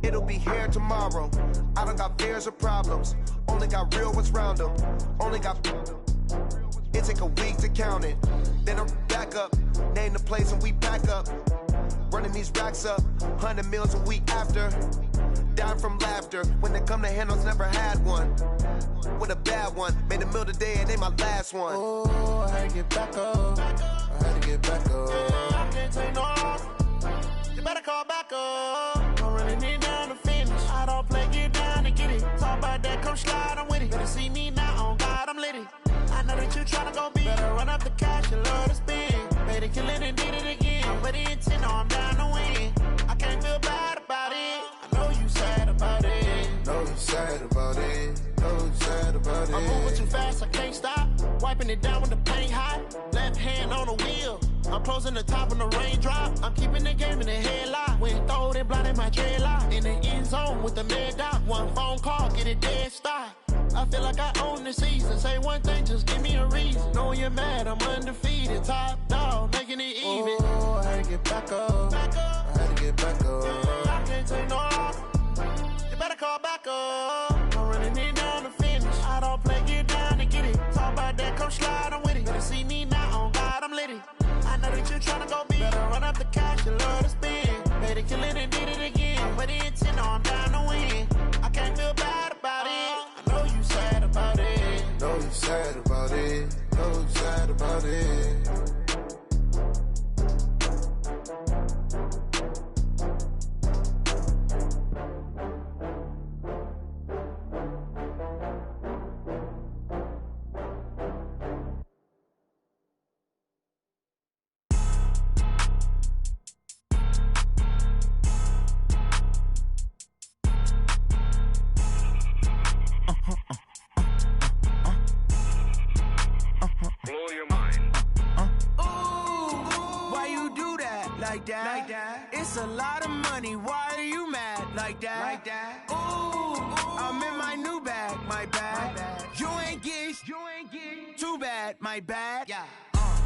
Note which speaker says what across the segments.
Speaker 1: It'll be here tomorrow. I don't got fears or problems. Only got real ones round them. Only got... It take a week to count it. Then I'm back up. Name the place and we back up. Running these racks up. 100 meals a week after. Down from laughter. When they come to handles, never had one. With a bad one. Made a meal today and they my last one.
Speaker 2: Oh, I had to get back up. I had to get back up.
Speaker 3: I can't take no loss. You better call back up. I'm running it down to finish. I don't play, get down to get it. Talk about that, come slide, I'm with it. Better see me now, on God, I'm litty. I know that you tryna go big. Better run up the cash, you love to spend. Better kill it and did it again. I put it in 10, no, I'm down to win. I can't feel bad about it. I know you sad about it.
Speaker 2: Know you sad about it. Know you sad about it.
Speaker 3: I'm moving too fast, I can't stop. Wiping it down with the paint hot. Left hand on the wheel. I'm closing the top when the raindrop. I'm keeping the game in the headlock. When throwed and blinded my dreadlock. In the end zone with the mad dot. One phone call, get it dead stop. I feel like I own the season. Say one thing, just give me a reason. Knowing you're mad, I'm undefeated. Top dog, making it even.
Speaker 2: Oh, I had to get back up. I had to get back up.
Speaker 3: I can't take no loss. You better call back up. I'm running it down to finish. I don't play, get down to get it. Talk about that, come slide, I'm with it. Better see me now, on God, I'm litty. I know that you're tryna go big. Better run up the cash, you love to spend. Better kill it and did it again. I put it in 10, no, I'm down to win. I can't feel bad about it. I know you sad about it.
Speaker 2: Know you sad about it. Know you sad about it.
Speaker 4: Blow your mind.
Speaker 5: Why you do that? Like that? Like that? It's a lot of money. Why are you mad? Like that? Like that? Ooh, I'm in my new bag. My bad. You ain't get. Too bad. My bad. Yeah.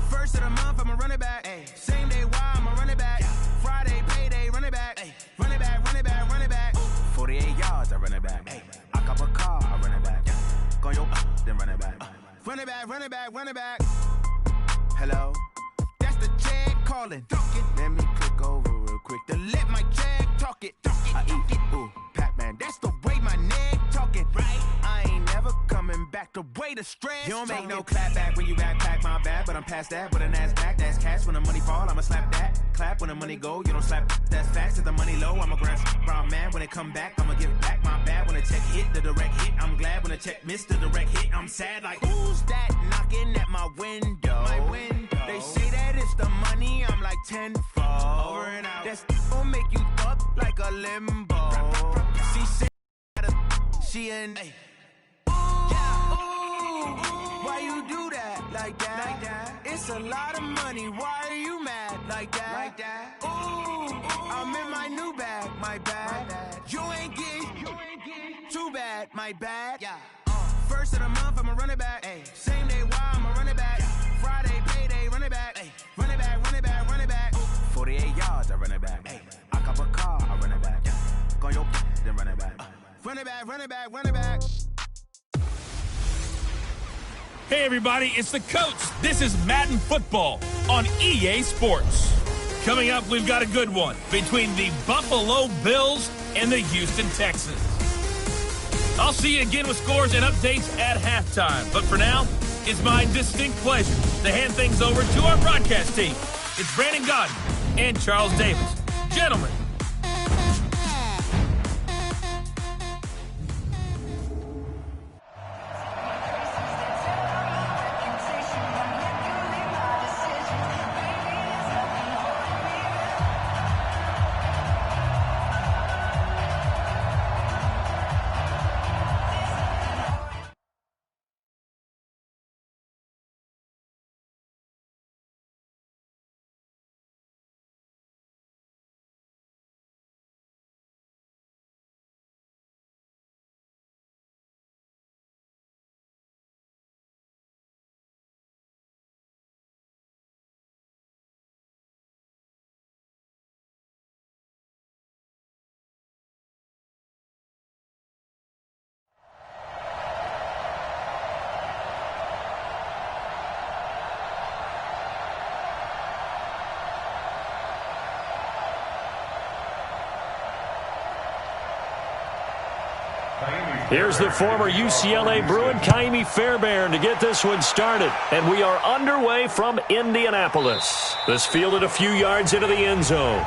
Speaker 5: First of the month, I'ma run it back. Ay. Same day, why I'ma run it back. Yeah. Friday, payday, run it back. Ay. Run it back, run it back, run it back. 48 yards, I run it back. Ay. I cop a car, I run it back. Yeah. Go yo, then run it back. Run it back, run it back, run it back. Hello? That's the jag calling. Let me click over real quick to let my jag talk it. I eat it, ooh, Pac-Man. That's the way my neck talking. Right? I ain't never coming back the way the stress. You don't make no clap back when you backpack, my bad, but I'm past that. With a NASDAQ, that's cash. When the money fall, I'ma slap that. Clap when the money go, you don't slap. That's facts. If the money low, I'ma grab brown man. When it come back, I'ma give it back. My bad when the check hit, the direct hit. I'm glad when the check missed the direct hit. I'm sad like, who's that knocking at my window? My window. They say that it's the money, I'm like tenfold. Over and out. That's gon' make you up like a limbo. She said, she in. Why you do that? Like that? Like that? It's a lot of money. Why are you mad? Like that? Like that? Ooh, I'm in my new bag. My bad. You ain't get. Too bad. My bad. Yeah. First of the month, I'ma run it back. Ay. Same day, why I'ma run it back. Yeah. Friday, payday, run it back. Ay. Run it back, run it back, run it back. 48 yards, I run it back. Ay. I cop a car, I run it back. Yeah. Go yo, then run it back. Run it back, run it back, run it back.
Speaker 6: Hey everybody, it's the coach. This is Madden Football on EA Sports. Coming up, we've got a good one between the Buffalo Bills and the Houston Texans. I'll see you again with scores and updates at halftime. But for now, it's my distinct pleasure to hand things over to our broadcast team. It's Brandon Godden and Charles Davis. Gentlemen,
Speaker 7: Here's the former UCLA Bruin, Kaimi Fairbairn, to get this one started. And we are underway from Indianapolis. This fielded a few yards into the end zone.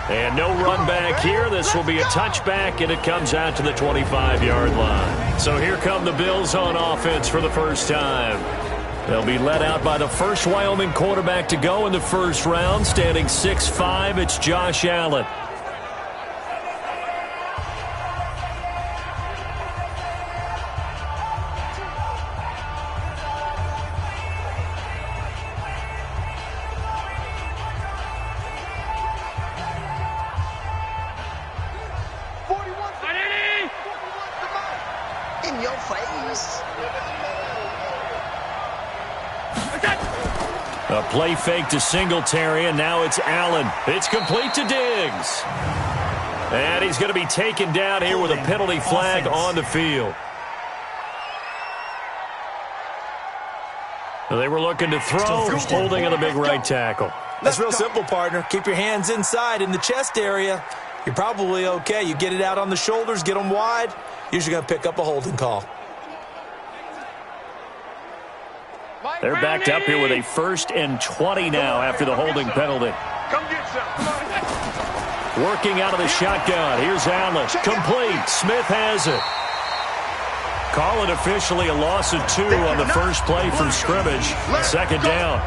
Speaker 7: And no run back here. This will be a touchback, and it comes out to the 25-yard line. So here come the Bills on offense for the first time. They'll be led out by the first Wyoming quarterback to go in the first round, standing 6'5". It's Josh Allen.
Speaker 5: In your face.
Speaker 7: A play fake to Singletary, and now it's Allen. It's complete to Diggs. And he's going to be taken down here with a penalty flag on the field. They were looking to throw, holding on the big right tackle.
Speaker 8: That's real simple, partner. Keep your hands inside in the chest area. You're probably okay. You get it out on the shoulders, get them wide. Usually going to pick up a holding call.
Speaker 7: They're backed up here with a 1st and 20 now after the holding penalty.
Speaker 4: Come get some. Come on.
Speaker 7: Working out of the shotgun. Here's Allen. Complete. Smith has it. Call it officially a loss of 2 on the first play from scrimmage. Second down.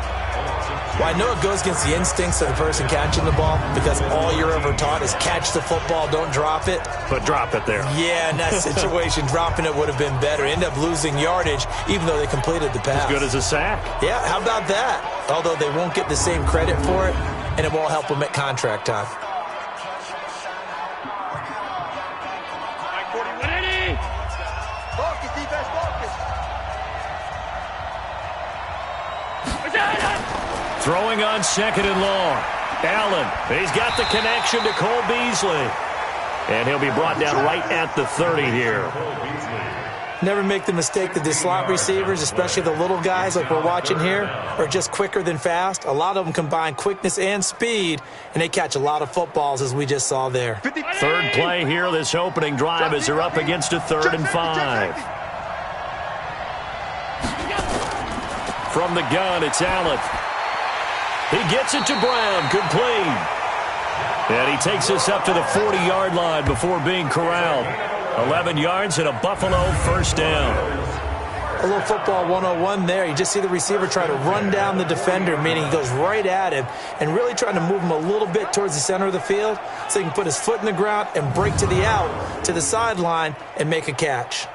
Speaker 8: Well, I know it goes against the instincts of the person catching the ball because all you're ever taught is catch the football, don't drop it.
Speaker 7: But drop it there.
Speaker 8: Yeah, in that situation, dropping it would have been better. End up losing yardage, even though they completed the pass.
Speaker 7: As good as a sack.
Speaker 8: Yeah, how about that? Although they won't get the same credit for it, and it won't help them at contract time.
Speaker 7: Throwing on 2nd and long. Allen, he's got the connection to Cole Beasley. And he'll be brought down right at the 30 here.
Speaker 8: Never make the mistake that the slot receivers, especially the little guys like we're watching here, are just quicker than fast. A lot of them combine quickness and speed, and they catch a lot of footballs, as we just saw there.
Speaker 7: Third play here, this opening drive, as they're up against a 3rd and 5. From the gun, it's Allen. He gets it to Brown, complete. And he takes us up to the 40-yard line before being corralled. 11 yards and a Buffalo first down.
Speaker 8: A little football 101 there. You just see the receiver try to run down the defender, meaning he goes right at him and really trying to move him a little bit towards the center of the field so he can put his foot in the ground and break to the out, to the sideline, and make a catch.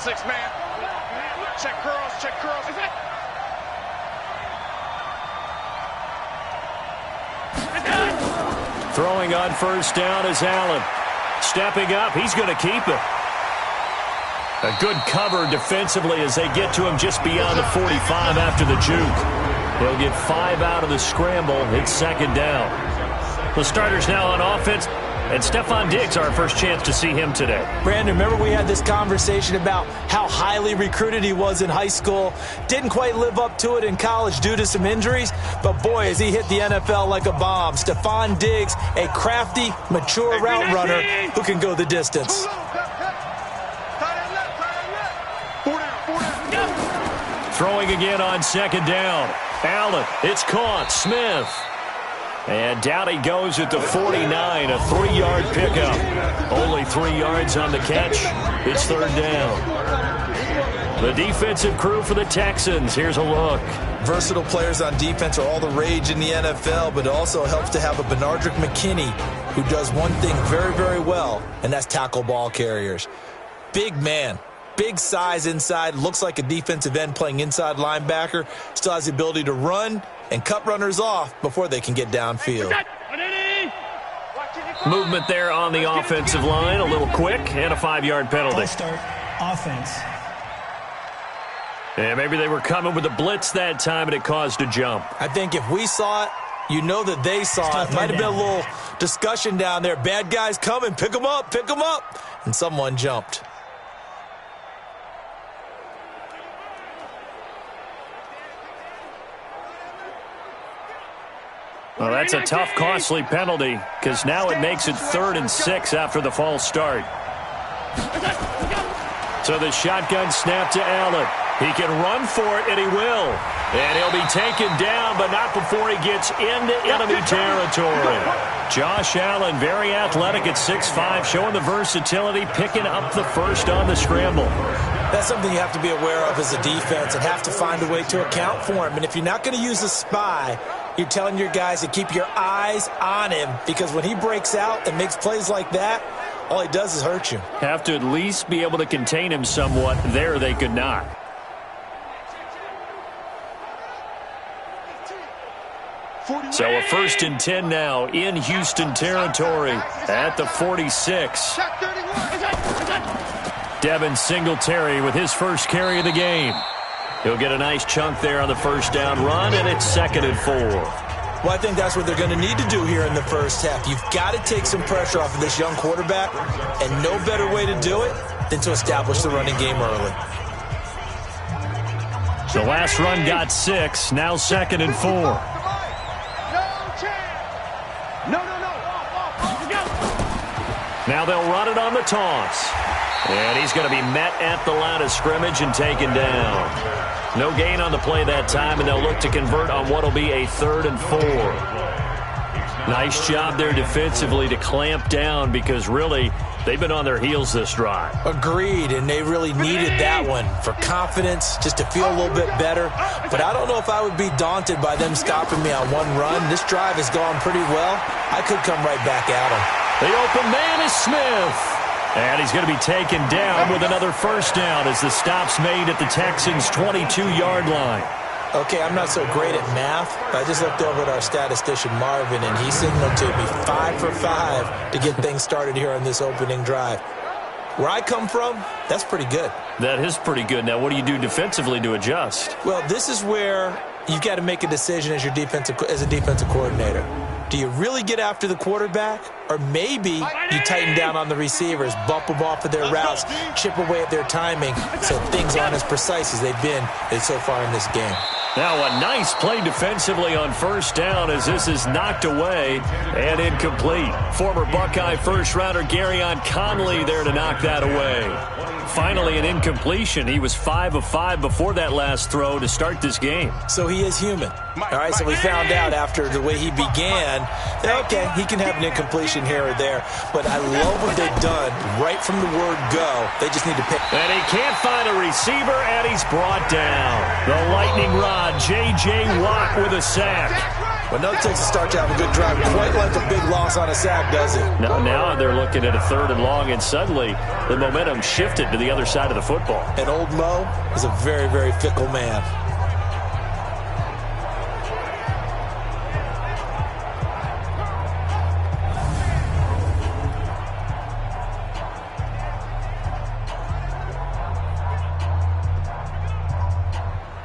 Speaker 4: Six-man. Check curls, check curls.
Speaker 7: Throwing on first down is Allen. Stepping up, he's going to keep it. A good cover defensively as they get to him just beyond the 45 after the juke. He'll get 5 out of the scramble. It's 2nd down. The starters now on offense. And Stephon Diggs, our first chance to see him today.
Speaker 8: Brandon, remember we had this conversation about how highly recruited he was in high school. Didn't quite live up to it in college due to some injuries. But, boy, as he hit the NFL like a bomb. Stephon Diggs, a crafty, mature route runner who can go the distance.
Speaker 7: Throwing again on 2nd down. Allen, it's caught. Smith. And down he goes at the 49, a 3-yard pickup. Only 3 yards on the catch. It's 3rd down. The defensive crew for the Texans. Here's a look.
Speaker 8: Versatile players on defense are all the rage in the NFL, but it also helps to have a Benardrick McKinney who does one thing very, very well, and that's tackle ball carriers. Big man. Big size inside, looks like a defensive end playing inside linebacker. Still has the ability to run and cut runners off before they can get downfield.
Speaker 7: Movement there on the offensive line, a little quick, and a 5-yard penalty.
Speaker 9: Start offense.
Speaker 7: Yeah, maybe they were coming with a blitz that time, and it caused a jump.
Speaker 8: I think if we saw it, you know that they saw it. Might have been a little discussion down there. Bad guys coming, pick them up, and someone jumped.
Speaker 7: Well, that's a tough, costly penalty because now it makes it 3rd and 6 after the false start. So the shotgun snap to Allen. He can run for it, and he will. And he'll be taken down, but not before he gets into enemy territory. Josh Allen, very athletic at 6'5", showing the versatility, picking up the first on the scramble.
Speaker 8: That's something you have to be aware of as a defense and have to find a way to account for him. And if you're not going to use a spy, you're telling your guys to keep your eyes on him, because when he breaks out and makes plays like that, all he does is hurt you.
Speaker 7: Have to at least be able to contain him somewhat. There they could not. So a 1st and 10 now in Houston territory at the 46. Devin Singletary with his first carry of the game. He'll get a nice chunk there on the first down run, and it's 2nd and 4.
Speaker 8: Well, I think that's what they're going to need to do here in the first half. You've got to take some pressure off of this young quarterback, and no better way to do it than to establish the running game early.
Speaker 7: The last run got 6, now 2nd and 4. Now they'll run it on the toss. And he's going to be met at the line of scrimmage and taken down. No gain on the play that time, and they'll look to convert on what will be a 3rd and 4. Nice job there defensively to clamp down, because really they've been on their heels this drive.
Speaker 8: Agreed, and they really needed that one for confidence, just to feel a little bit better. But I don't know if I would be daunted by them stopping me on one run. This drive has gone pretty well. I could come right back at them.
Speaker 7: The open man is Smith. And he's going to be taken down with another first down as the stop's made at the Texans' 22-yard line.
Speaker 8: Okay, I'm not so great at math, but I just looked over at our statistician, Marvin, and he signaled to me 5 for 5 to get things started here on this opening drive. Where I come from, that's pretty good.
Speaker 7: That is pretty good. Now, what do you do defensively to adjust?
Speaker 8: Well, this is where you've got to make a decision as a defensive coordinator. Do you really get after the quarterback, or maybe you tighten down on the receivers, bump them off of their routes, chip away at their timing so things aren't as precise as they've been so far in this game?
Speaker 7: Now a nice play defensively on first down as this is knocked away and incomplete. Former Buckeye first-rounder Garyon Conley there to knock that away. Finally an incompletion. He was 5 of 5 before that last throw to start this game.
Speaker 8: So he is human. All right, so we found out after the way he began, okay, he can have an incompletion here or there, but I love what they've done right from the word go. They just need to pick.
Speaker 7: And he can't find a receiver, and he's brought down. The lightning rod, J.J. Watt with a sack.
Speaker 8: Well, no, it takes a start to have a good drive, quite like a big loss on a sack, does it?
Speaker 7: Now they're looking at a 3rd and long, and suddenly the momentum shifted to the other side of the football.
Speaker 8: And old Mo is a very, very fickle man.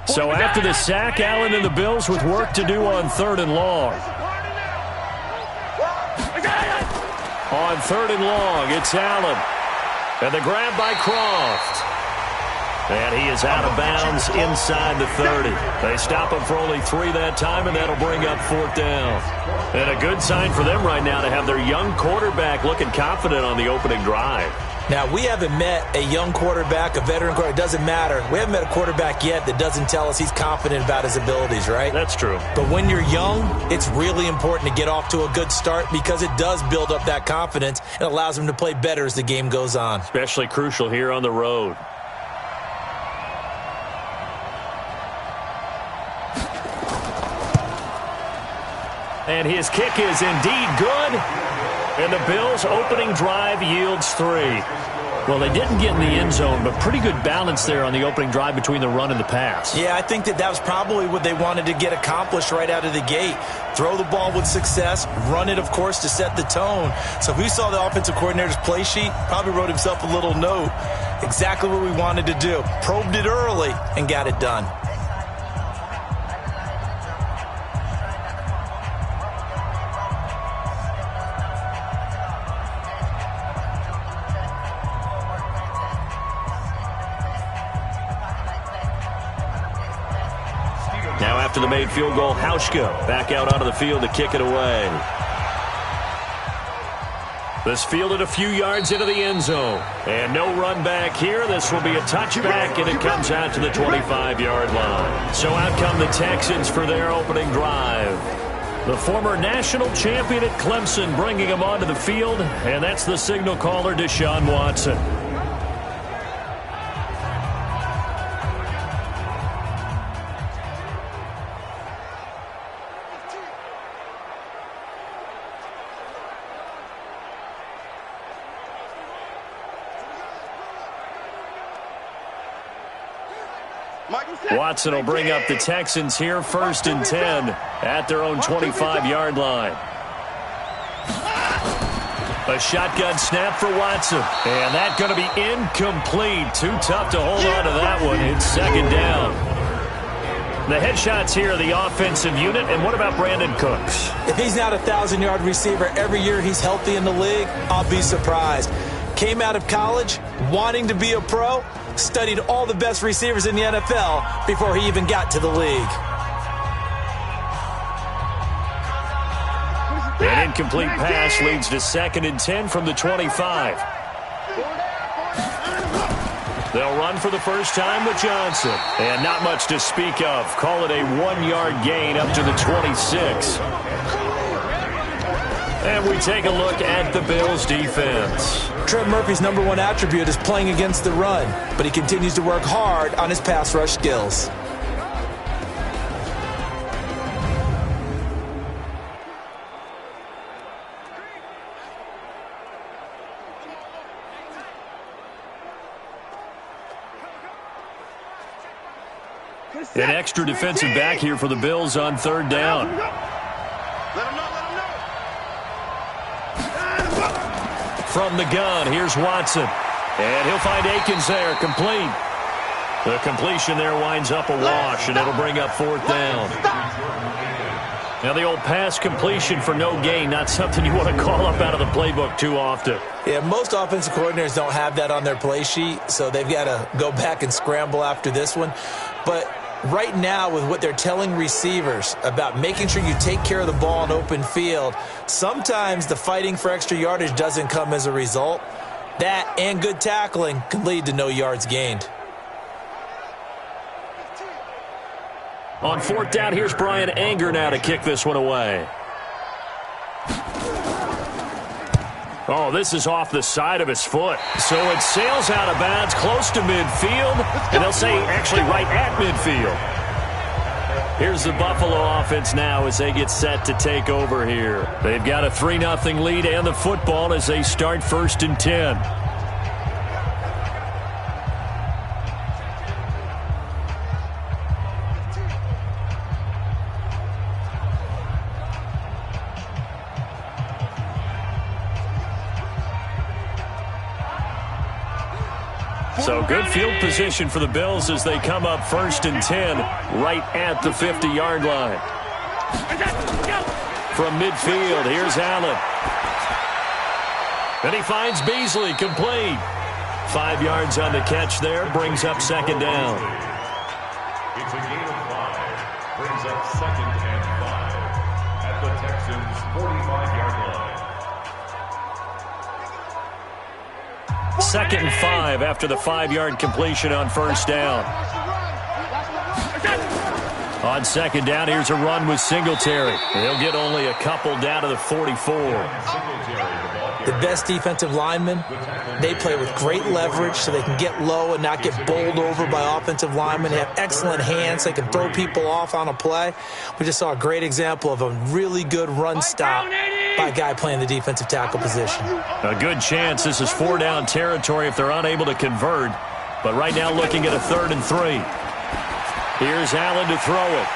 Speaker 7: So after the sack, Allen and the Bills with work to do on 3rd and long. On 3rd and long, it's Allen. And the grab by Croft. And he is out of bounds inside the 30. They stop him for only 3 that time, and that'll bring up 4th down. And a good sign for them right now to have their young quarterback looking confident on the opening drive.
Speaker 8: Now, we haven't met a young quarterback, a veteran quarterback. It doesn't matter. We haven't met a quarterback yet that doesn't tell us he's confident about his abilities, right?
Speaker 7: That's true.
Speaker 8: But when you're young, it's really important to get off to a good start because it does build up that confidence and allows him to play better as the game goes on.
Speaker 7: Especially crucial here on the road. And his kick is indeed good. And the Bills' opening drive yields 3. Well, they didn't get in the end zone, but pretty good balance there on the opening drive between the run and the pass.
Speaker 8: Yeah, I think that was probably what they wanted to get accomplished right out of the gate. Throw the ball with success, run it, of course, to set the tone. So if we saw the offensive coordinator's play sheet, probably wrote himself a little note. Exactly what we wanted to do. Probed it early and got it done.
Speaker 7: Now after the made field goal, Hauschka back out onto the field to kick it away. This fielded a few yards into the end zone. And no run back here. This will be a touchback, and it comes out to the 25-yard line. So out come the Texans for their opening drive. The former national champion at Clemson bringing him onto the field, and that's the signal caller, Deshaun Watson. Watson will bring up the Texans here, 1st and 10 at their own 25-yard line. A shotgun snap for Watson, and that's going to be incomplete. Too tough to hold on to that one. It's 2nd down. The headshots here are the offensive unit, and what about Brandon Cooks?
Speaker 8: If he's not a 1,000-yard receiver every year he's healthy in the league, I'll be surprised. Came out of college wanting to be a pro, studied all the best receivers in the NFL before he even got to the league.
Speaker 7: An incomplete pass leads to 2nd and 10 from the 25. They'll run for the first time with Johnson. And not much to speak of. Call it a 1-yard gain up to the 26. And we take a look at the Bills' defense.
Speaker 8: Trent Murphy's #1 attribute is playing against the run, but he continues to work hard on his pass rush skills.
Speaker 7: An extra defensive back here for the Bills on 3rd down. From the gun, here's Watson. And he'll find Akins there, complete. The completion there winds up a wash, and it'll bring up 4th down. Now the old pass completion for no gain, not something you want to call up out of the playbook too often.
Speaker 8: Yeah, most offensive coordinators don't have that on their play sheet, so they've got to go back and scramble after this one. But right now, with what they're telling receivers about making sure you take care of the ball in open field, sometimes the fighting for extra yardage doesn't come as a result. That and good tackling can lead to no yards gained.
Speaker 7: On 4th down, here's Brian Anger now to kick this one away. Oh, this is off the side of his foot. So it sails out of bounds close to midfield, and they'll say actually right at midfield. Here's the Buffalo offense now as they get set to take over here. They've got a 3-0 lead and the football as they start 1st and 10. So good field position for the Bills as they come up 1st and 10 right at the 50-yard line. From midfield, here's Allen. And he finds Beasley, complete. 5 yards on the catch there, brings up 2nd down.
Speaker 9: It's a gain of 5, brings up 2nd and 5 at the Texans' 45-yard line.
Speaker 7: 2nd and 5 after the 5-yard completion on 1st down. On 2nd down, here's a run with Singletary. He'll get only a couple down to the 44.
Speaker 8: The best defensive linemen, they play with great leverage so they can get low and not get bowled over by offensive linemen. They have excellent hands. They can throw people off on a play. We just saw a great example of a really good run stop by a guy playing the defensive tackle position.
Speaker 7: A good chance this is 4-down territory if they're unable to convert. But right now looking at a 3rd and 3. Here's Allen to throw it.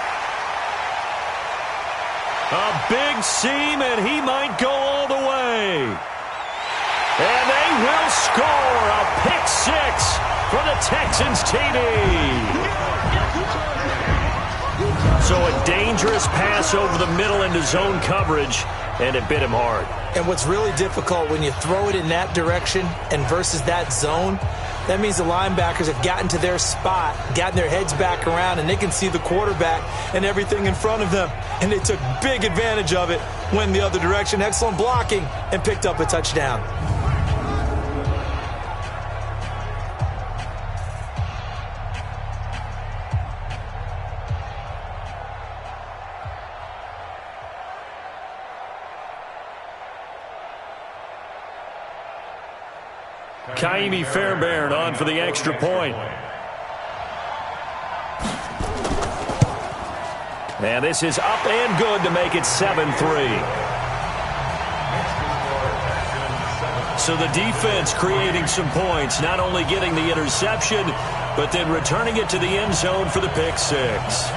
Speaker 7: A big seam, and he might go all the way. And they will score a pick 6 for the Texans TD. So a dangerous pass over the middle into zone coverage, and it bit him hard.
Speaker 8: And what's really difficult when you throw it in that direction and versus that zone, that means the linebackers have gotten to their spot, gotten their heads back around, and they can see the quarterback and everything in front of them. And they took big advantage of it, went the other direction, excellent blocking, and picked up a touchdown.
Speaker 7: Kaimi Fairbairn on for the extra point. And this is up and good to make it 7-3. So the defense creating some points, not only getting the interception, but then returning it to the end zone for the pick six.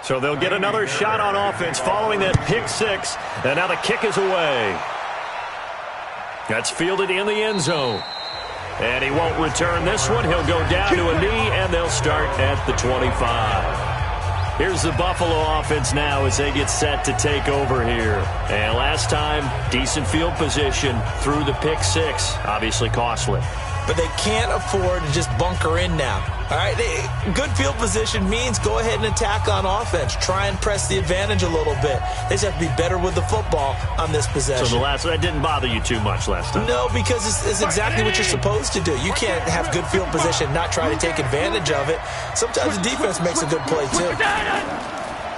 Speaker 7: So they'll get another shot on offense following that pick six. And now the kick is away. That's fielded in the end zone. And he won't return this one. He'll go down to a knee, and they'll start at the 25. Here's the Buffalo offense now as they get set to take over here. And last time, decent field position through the pick six. Obviously costly.
Speaker 8: But they can't afford to just bunker in now. All right, good field position means go ahead and attack on offense. Try and press the advantage a little bit. They just have to be better with the football on this possession.
Speaker 7: So that didn't bother you too much last time?
Speaker 8: No, because it's exactly what you're supposed to do. You can't have good field position, not try to take advantage of it. Sometimes the defense makes a good play, too.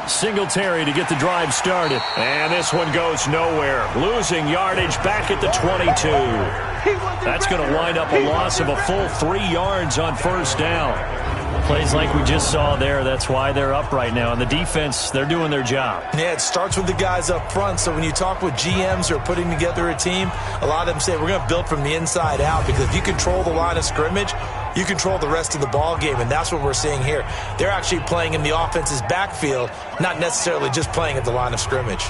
Speaker 7: Singletary to get the drive started. And this one goes nowhere. Losing yardage back at the 22. That's going to wind up a loss of a full 3 yards on first down. Plays like we just saw there. That's why they're up right now. And the defense, they're doing their job.
Speaker 8: Yeah, it starts with the guys up front. So when you talk with GMs who are putting together a team, a lot of them say we're going to build from the inside out, because if you control the line of scrimmage, you control the rest of the ball game, and that's what we're seeing here. They're actually playing in the offense's backfield, not necessarily just playing at the line of scrimmage.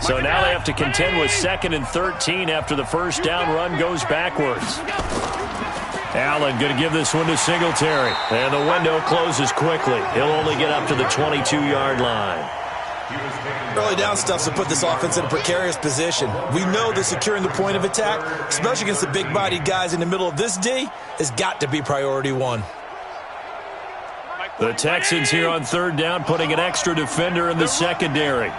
Speaker 7: So now they have to contend with 2nd and 13 after the first down run goes backwards. Allen going to give this one to Singletary. And the window closes quickly. He'll only get up to the 22-yard line.
Speaker 8: Early down stuff to put this offense in a precarious position. We know that securing the point of attack, especially against the big-bodied guys in the middle of this D, has got to be priority one.
Speaker 7: The Texans here on 3rd down, putting an extra defender in the secondary.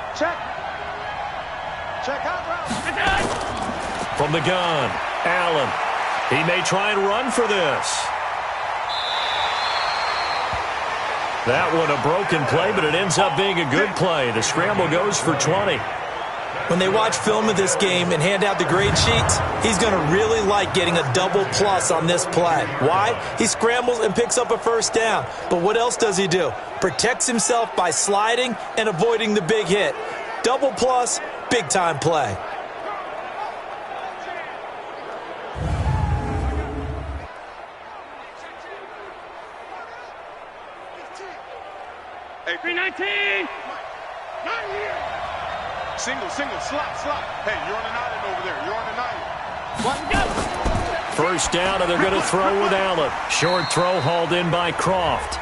Speaker 7: From the gun, Allen. He may try and run for this. That one a broken play, but it ends up being a good play. The scramble goes for 20.
Speaker 8: When they watch film of this game and hand out the grade sheets, he's going to really like getting a double plus on this play. Why? He scrambles and picks up a first down. But what else does he do? Protects himself by sliding and avoiding the big hit. Double plus, big-time play.
Speaker 4: Hey, 319! Single, slot. Hey, you're on an island over there. You're on an island. What?
Speaker 7: First down, and they're going to throw with Allen. Short throw hauled in by Croft.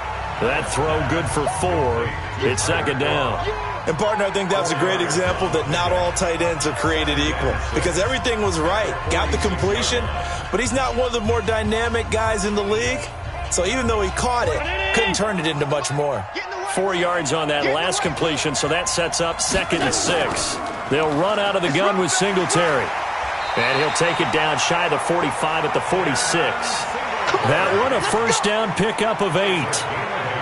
Speaker 7: That throw good for 4. It's 2nd down.
Speaker 8: And, partner, I think that's a great example that not all tight ends are created equal, because everything was right. Got the completion, but he's not one of the more dynamic guys in the league. So even though he caught it, couldn't turn it into much more.
Speaker 7: 4 yards on that last completion, so that sets up 2nd and 6. They'll run out of the gun with Singletary. And he'll take it down shy of the 45 at the 46. That one a first down pickup of 8.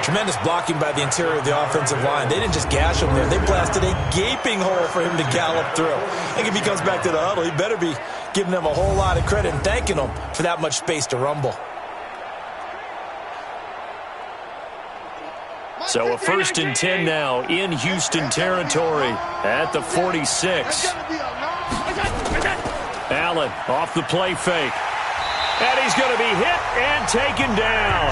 Speaker 8: Tremendous blocking by the interior of the offensive line. They didn't just gash him there. They blasted a gaping hole for him to gallop through. I think if he comes back to the huddle, he better be giving them a whole lot of credit and thanking them for that much space to rumble.
Speaker 7: So a 1st and 10 now in Houston territory at the 46. Allen off the play fake. And he's going to be hit and taken down.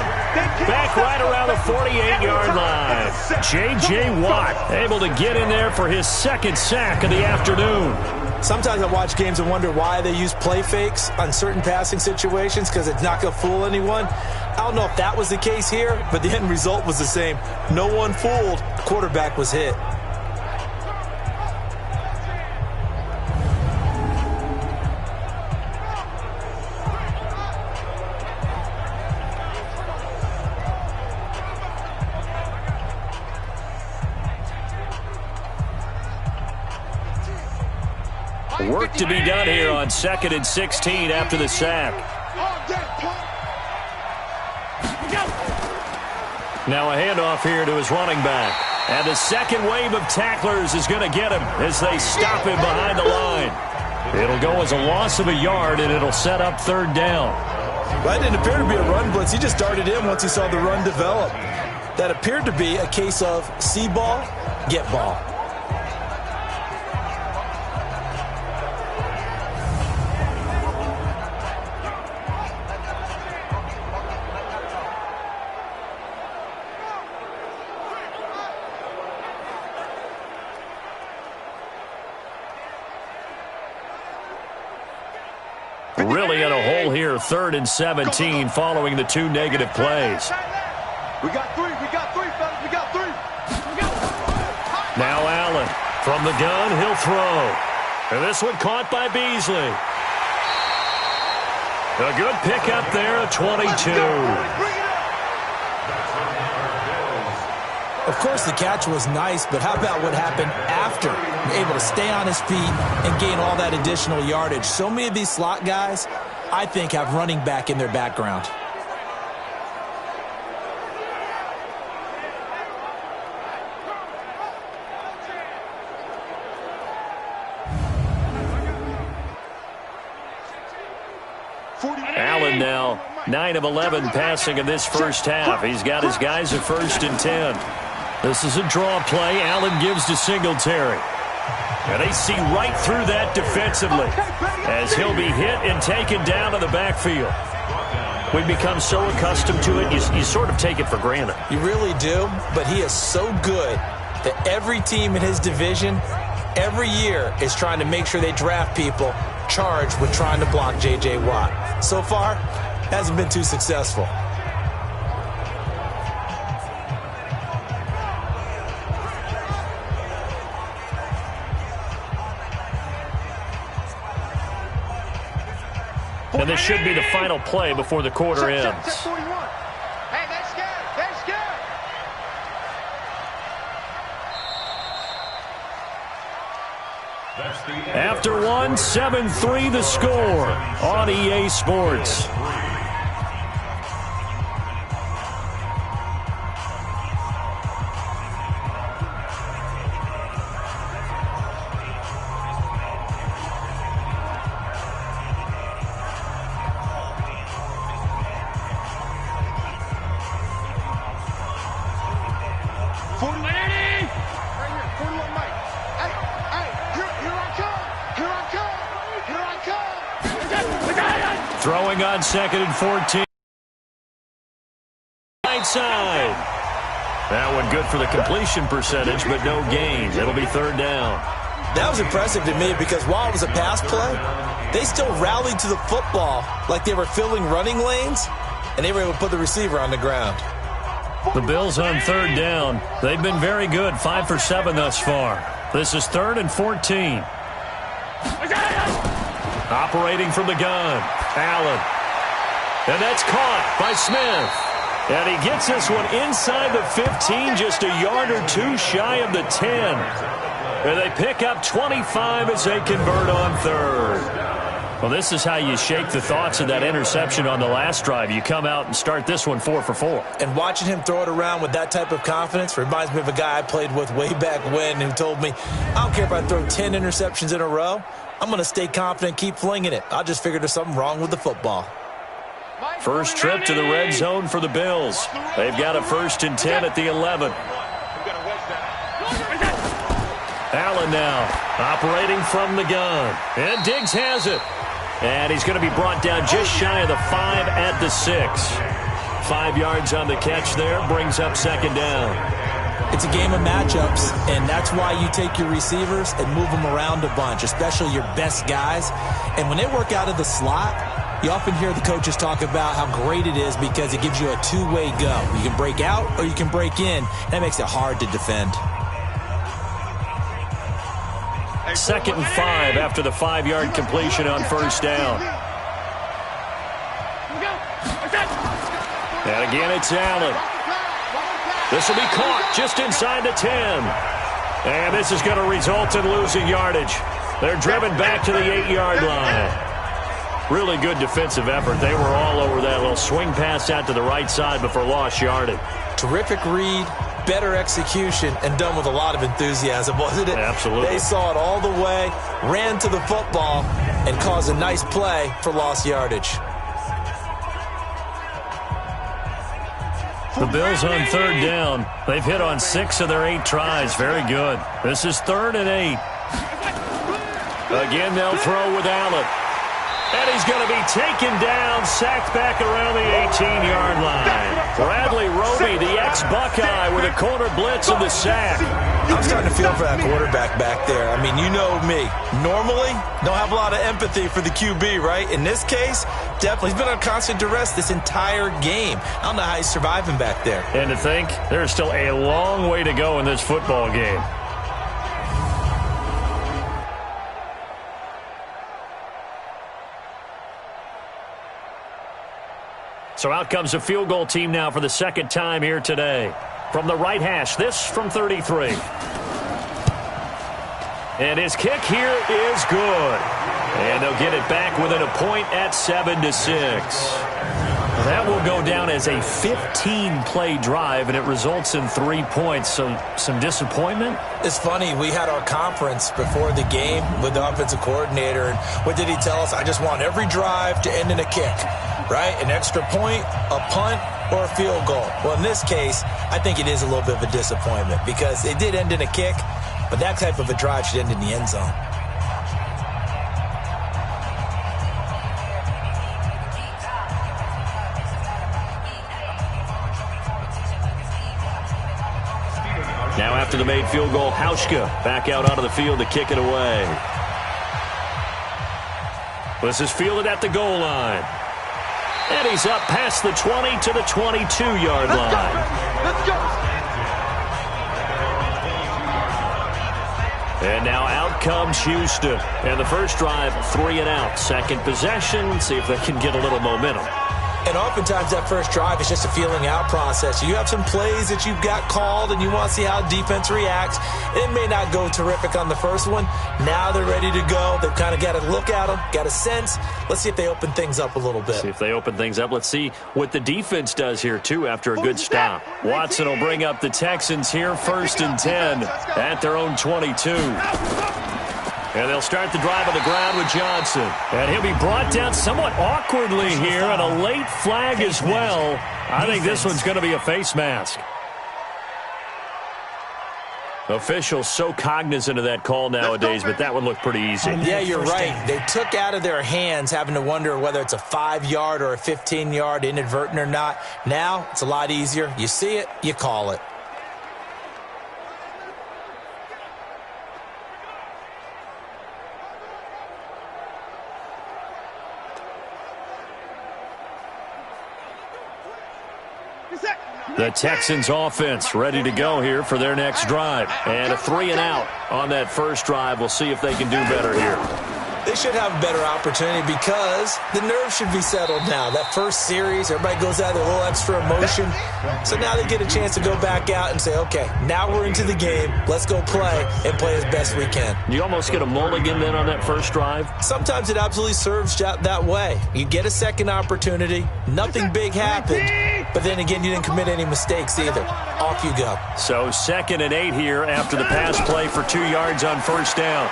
Speaker 7: Back right around the 48-yard line. J.J. Watt able to get in there for his 2nd sack of the afternoon.
Speaker 8: Sometimes I watch games and wonder why they use play fakes on certain passing situations because it's not going to fool anyone. I don't know if that was the case here, but the end result was the same. No one fooled. The quarterback was hit.
Speaker 7: Work to be done here on 2nd and 16 after the sack. Now a handoff here to his running back. And the second wave of tacklers is going to get him as they stop him behind the line. It'll go as a loss of a yard, and it'll set up 3rd down.
Speaker 8: Well, that didn't appear to be a run blitz. He just darted in once he saw the run develop. That appeared to be a case of see ball, get ball.
Speaker 7: Really in a hole here, 3rd and 17 following the 2 negative plays.
Speaker 4: We got 3, fellas, we got 3.
Speaker 7: Now Allen from the gun, he'll throw. And this one caught by Beasley. A good pickup there at 22.
Speaker 8: Of course, the catch was nice, but how about what happened after? Able to stay on his feet and gain all that additional yardage. So many of these slot guys, I think, have running back in their background.
Speaker 7: Allen now 9 of 11 passing in this first half. He's got his guys at 1st and 10. This is a draw play. Allen gives to Singletary. And they see right through that defensively as he'll be hit and taken down to the backfield. We've become so accustomed to it, you sort of take it for granted.
Speaker 8: You really do, but he is so good that every team in his division every year is trying to make sure they draft people charged with trying to block J.J. Watt. So far, hasn't been too successful.
Speaker 7: And this should be the final play before the quarter ends.
Speaker 4: Hey, that's good. That's good.
Speaker 7: After one, 7-3 the score on EA Sports. Throwing on 2nd and 14. Right side. That one good for the completion percentage, but no gain. It'll be 3rd down.
Speaker 8: That was impressive to me because while it was a pass play, they still rallied to the football like they were filling running lanes, and they were able to put the receiver on the ground.
Speaker 7: The Bills on 3rd down. They've been very good, 5 for 7 thus far. This is 3rd and 14. Operating from the gun, Allen. And that's caught by Smith. And he gets this one inside the 15, just a yard or two shy of the 10. And they pick up 25 as they convert on 3rd. Well, this is how you shake the thoughts of that interception on the last drive. You come out and start this one 4 for 4.
Speaker 8: And watching him throw it around with that type of confidence reminds me of a guy I played with way back when who told me, I don't care if I throw 10 interceptions in a row. I'm going to stay confident, keep flinging it. I just figured there's something wrong with the football.
Speaker 7: First trip to the red zone for the Bills. They've got a 1st and 10 at the 11. Allen now operating from the gun. And Diggs has it. And he's going to be brought down just shy of the 5 at the 6. 5 yards on the catch there. Brings up 2nd down.
Speaker 8: It's a game of matchups, and that's why you take your receivers and move them around a bunch, especially your best guys. And when they work out of the slot, you often hear the coaches talk about how great it is because it gives you a two-way go. You can break out or you can break in. That makes it hard to defend.
Speaker 7: 2nd and 5 after the 5-yard completion on 1st down. And again, it's Allen. This will be caught just inside the 10. And this is going to result in losing yardage. They're driven back to the 8-yard line. Really good defensive effort. They were all over that little swing pass out to the right side before lost yardage.
Speaker 8: Terrific read, better execution, and done with a lot of enthusiasm, wasn't it?
Speaker 7: Absolutely.
Speaker 8: They saw it all the way, ran to the football, and caused a nice play for lost yardage.
Speaker 7: The Bills on 3rd down. They've hit on 6 of their 8 tries. Very good. This is 3rd and 8. Again, they'll throw with Allen. And he's going to be taken down, sacked back around the 18-yard line. Bradley Roby, the ex-Buckeye, with a corner blitz and the sack.
Speaker 8: I'm starting to feel for that quarterback back there. I mean, you know me. Normally, don't have a lot of empathy for the QB, right? In this case, definitely. He's been on constant duress this entire game. I don't know how he's surviving back there.
Speaker 7: And to think, there's still a long way to go in this football game. So out comes a field goal team now for the 2nd time here today. From the right hash, this from 33. And his kick here is good. And they'll get it back within a point at 7-6. That will go down as a 15-play drive, and it results in 3 points. So some disappointment?
Speaker 8: It's funny. We had our conference before the game with the offensive coordinator. And what did he tell us? I just want every drive to end in a kick, right? An extra point, a punt, or a field goal. Well, in this case, I think it is a little bit of a disappointment because it did end in a kick, but that type of a drive should end in the end zone.
Speaker 7: Now after the made field goal, Hauschka back out onto the field to kick it away. This is fielded at the goal line. And he's up past the 20 to the 22-yard line.
Speaker 4: Let's go.
Speaker 7: And now out comes Houston. And the first drive, 3 and out. Second possession, see if they can get a little momentum.
Speaker 8: And oftentimes that first drive is just a feeling out process. You have some plays that you've got called and you want to see how defense reacts. It may not go terrific on the first one. Now they're ready to go. They've kind of got to look at them, got a sense. Let's see if they open things up a little bit.
Speaker 7: See if they open things up. Let's see what the defense does here, too, after a good stop. Watson will bring up the Texans here, 1st and 10 at their own 22. And they'll start the drive on the ground with Johnson. And he'll be brought down somewhat awkwardly here, and a late flag as well. I think this one's going to be a face mask. Officials so cognizant of that call nowadays, but that one looked pretty easy.
Speaker 8: Yeah, you're right. They took out of their hands having to wonder whether it's a 5-yard or a 15-yard, inadvertent or not. Now it's a lot easier. You see it, you call it.
Speaker 7: The Texans offense ready to go here for their next drive. And a 3 and out on that first drive. We'll see if they can do better here.
Speaker 8: They should have a better opportunity because the nerves should be settled now. That first series, everybody goes out with a little extra emotion. So now they get a chance to go back out and say, okay, now we're into the game. Let's go play and play as best we can.
Speaker 7: You almost get a mulligan then on that first drive?
Speaker 8: Sometimes it absolutely serves that way. You get a second opportunity. Nothing big happened. But then again, you didn't commit any mistakes either. Off you go.
Speaker 7: So 2nd and 8 here after the pass play for 2 yards on first down.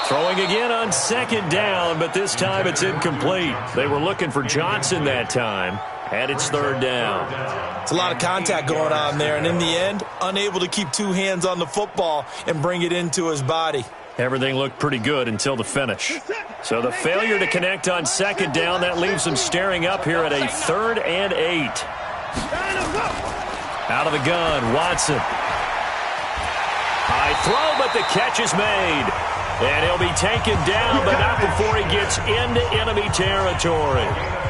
Speaker 7: Throwing again on 2nd down, but this time it's incomplete. They were looking for Johnson that time, and it's 3rd down.
Speaker 8: It's a lot of contact going on there, and in the end, unable to keep 2 hands on the football and bring it into his body.
Speaker 7: Everything looked pretty good until the finish. So the failure to connect on 2nd down, that leaves them staring up here at a 3rd and 8. Out of the gun, Watson. High throw, but the catch is made. And he'll be taken down, but not before he gets into enemy territory.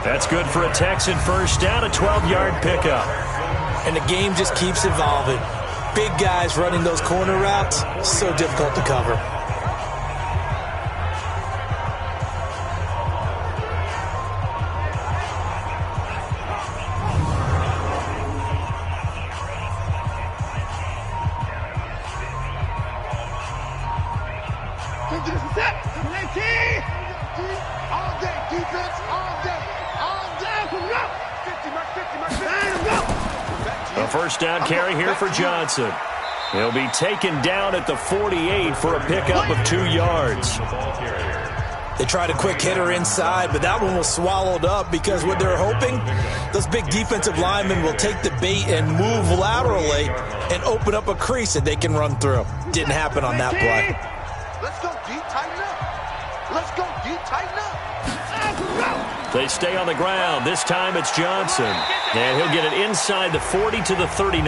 Speaker 7: That's good for a Texan first down, a 12-yard pickup.
Speaker 8: And the game just keeps evolving. Big guys running those corner routes, so difficult to cover.
Speaker 7: A first down carry here for Johnson. He'll be taken down at the 48 for a pickup of 2 yards.
Speaker 8: They tried a quick hitter inside, but that one was swallowed up because what they're hoping, those big defensive linemen will take the bait and move laterally and open up a crease that they can run through. Didn't happen on that play.
Speaker 3: Let's go deep, tighten up. Let's go deep, tighten up.
Speaker 7: They stay on the ground. This time it's Johnson. And he'll get it inside the 40 to the 39.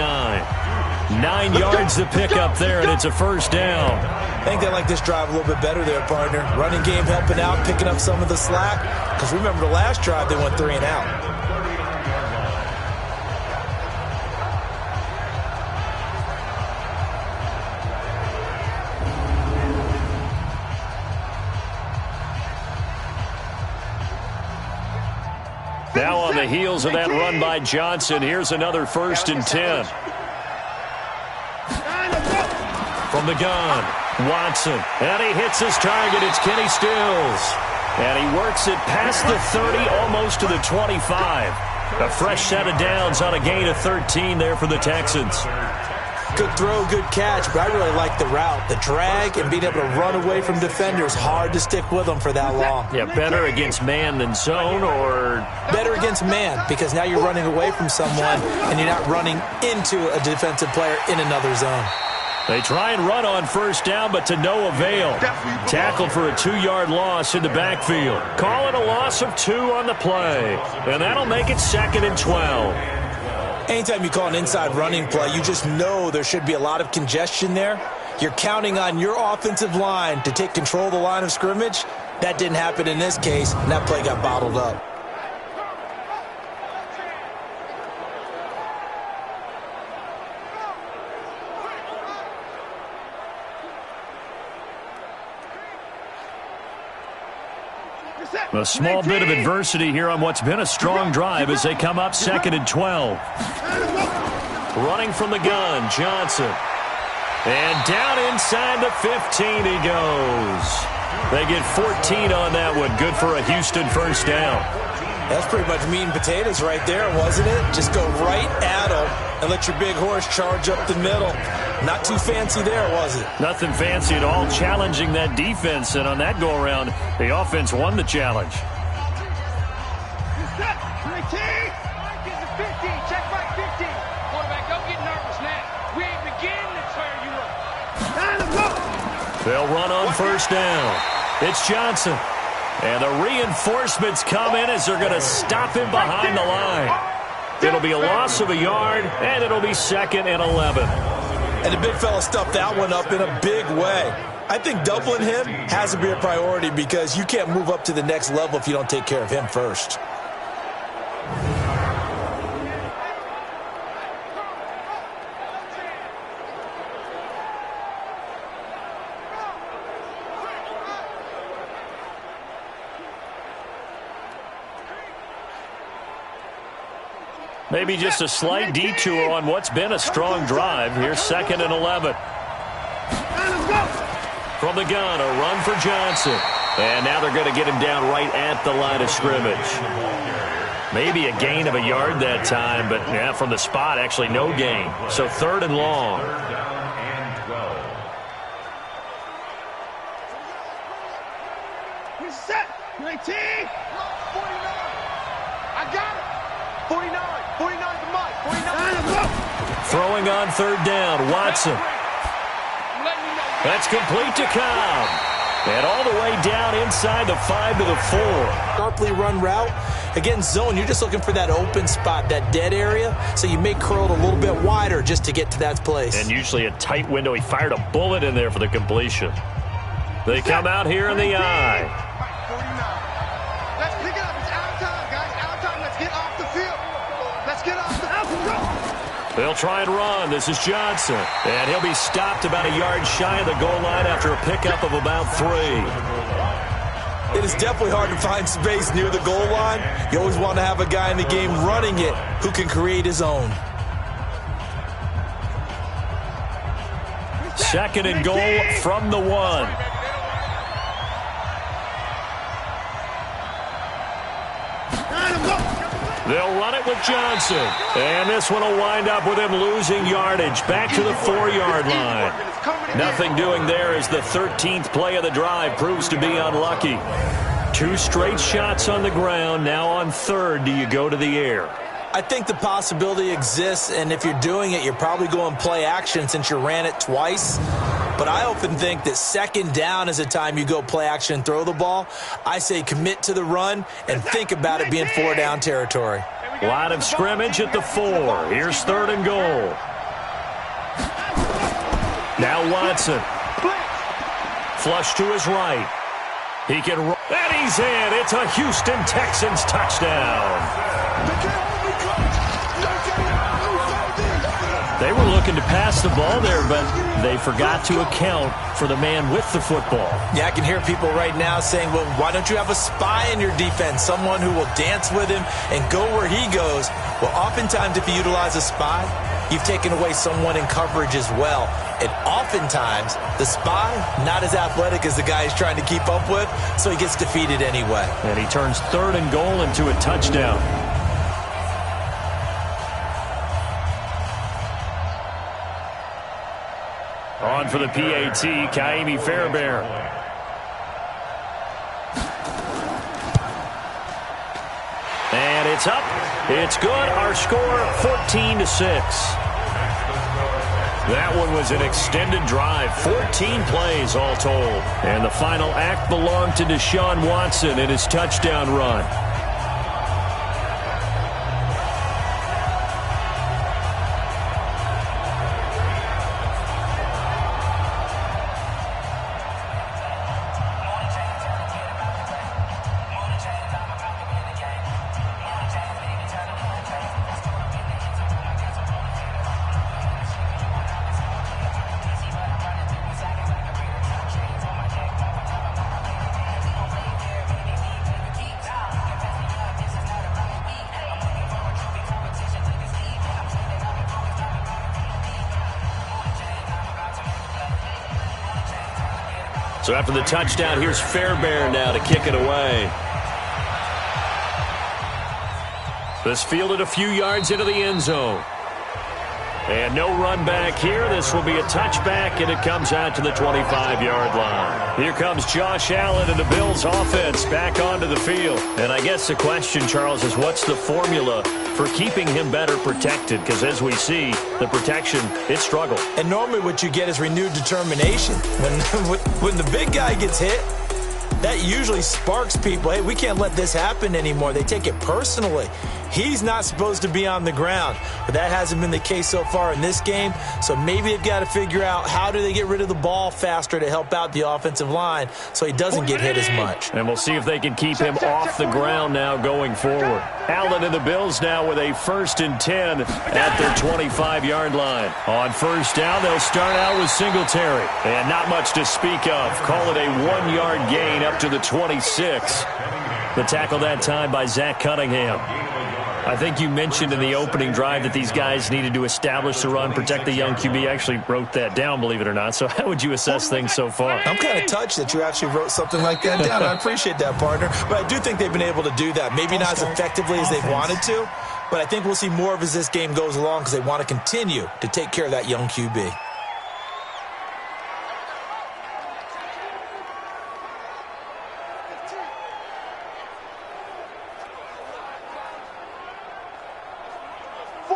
Speaker 7: 9 yards to pick up there, and it's a first down.
Speaker 8: I think they like this drive a little bit better there, partner. Running game helping out, picking up some of the slack. Because remember the last drive, they went 3 and out.
Speaker 7: Now on the heels of that run by Johnson, here's another 1st and 10. From the gun, Watson. And he hits his target. It's Kenny Stills. And he works it past the 30, almost to the 25. A fresh set of downs on a gain of 13 there for the Texans.
Speaker 8: Good throw, good catch, but I really like the route. The drag and being able to run away from defenders, hard to stick with them for that long.
Speaker 7: Yeah, better against man than zone, or?
Speaker 8: Better against man, because now you're running away from someone and you're not running into a defensive player in another zone.
Speaker 7: They try and run on first down, but to no avail. Tackled for a 2-yard loss in the backfield. Call it a loss of 2 on the play, and that'll make it 2nd and 12.
Speaker 8: Anytime you call an inside running play, you just know there should be a lot of congestion there. You're counting on your offensive line to take control of the line of scrimmage. That didn't happen in this case, and that play got bottled up.
Speaker 7: A small bit of adversity here on what's been a strong drive as they come up 2nd and 12. Running from the gun, Johnson. And down inside the 15 he goes. They get 14 on that one. Good for a Houston first down.
Speaker 8: That's pretty much meat and potatoes right there, wasn't it? Just go right at them and let your big horse charge up the middle. Not too fancy there, was it?
Speaker 7: Nothing fancy at all, challenging that defense. And on that go-around, the offense won the challenge. They'll run on first down. It's Johnson. And the reinforcements come in as they're going to stop him behind the line. It'll be a loss of a yard, and it'll be 2nd and 11.
Speaker 8: And the big fella stuffed that one up in a big way. I think doubling him has to be a priority because you can't move up to the next level if you don't take care of him first.
Speaker 7: Maybe just a slight detour on what's been a strong drive. Here's 2nd and 11. From the gun, a run for Johnson. And now they're going to get him down right at the line of scrimmage. Maybe a gain of a yard that time, but yeah, from the spot, actually no gain. So 3rd and long.
Speaker 9: 3rd down and 12.
Speaker 3: He's set. 19. 49. I got it. 49. 49 to Mike. 49.
Speaker 7: Throwing on 3rd down, Watson. That's complete to Cobb. And all the way down inside the 5 to the 4.
Speaker 8: Sharply run route. Again, zone, you're just looking for that open spot, that dead area, so you may curl it a little bit wider just to get to that place.
Speaker 7: And usually a tight window. He fired a bullet in there for the completion. They come out here in the eye.
Speaker 3: 49. Let's pick it up. It's out of time, guys. Out of time. Let's get off the field. Let's get off the field.
Speaker 7: They'll try and run. This is Johnson. And he'll be stopped about a yard shy of the goal line after a pickup of about 3.
Speaker 8: It is definitely hard to find space near the goal line. You always want to have a guy in the game running it who can create his own.
Speaker 7: 2nd and goal from the 1. They'll run it with Johnson. And this one will wind up with him losing yardage back to the 4-yard line. Nothing doing there as the 13th play of the drive proves to be unlucky. 2 straight shots on the ground. Now on 3rd, do you go to the air?
Speaker 8: I think the possibility exists, and if you're doing it, you're probably going play action since you ran it twice. But I often think that 2nd down is a time you go play action and throw the ball. I say commit to the run and think about it being 4-down territory.
Speaker 7: Line of scrimmage at the 4. Here's 3rd and goal. Now Watson. Flush to his right. He can run. And he's in. It's a Houston Texans touchdown. They were looking to pass the ball there, but they forgot to account for the man with the football.
Speaker 8: Yeah, I can hear people right now saying, well, why don't you have a spy in your defense, someone who will dance with him and go where he goes? Well, oftentimes if you utilize a spy, you've taken away someone in coverage as well. And oftentimes, the spy, not as athletic as the guy he's trying to keep up with, so he gets defeated anyway.
Speaker 7: And he turns 3rd and goal into a touchdown. On for the PAT, Kaimi Fairbairn. And it's up. It's good. Our score, 14-6. That one was an extended drive, 14 plays all told. And the final act belonged to Deshaun Watson in his touchdown run. So after the touchdown, here's Fairbairn now to kick it away. This fielded a few yards into the end zone. And no run back here. This will be a touchback, and it comes out to the 25-yard line. Here comes Josh Allen and the Bills offense back onto the field. And I guess the question, Charles, is what's the formula for keeping him better protected? Because as we see, the protection, it struggled.
Speaker 8: And normally what you get is renewed determination. When the big guy gets hit, that usually sparks people. Hey, we can't let this happen anymore. They take it personally. He's not supposed to be on the ground, but that hasn't been the case so far in this game. So maybe they've got to figure out how do they get rid of the ball faster to help out the offensive line so he doesn't get hit as much.
Speaker 7: And we'll see if they can keep him off the ground now going forward. Allen and the Bills now with a 1st and 10 at their 25-yard line. On 1st down, they'll start out with Singletary. And not much to speak of. Call it a 1-yard gain up to the 26. The tackle that time by Zach Cunningham. I think you mentioned in the opening drive that these guys needed to establish the run, protect the young QB. I actually wrote that down, believe it or not. So how would you assess things so far?
Speaker 8: I'm kind of touched that you actually wrote something like that down. I appreciate that, partner. But I do think they've been able to do that. Maybe not as effectively as they've wanted to, but I think we'll see more of as this game goes along because they want to continue to take care of that young QB.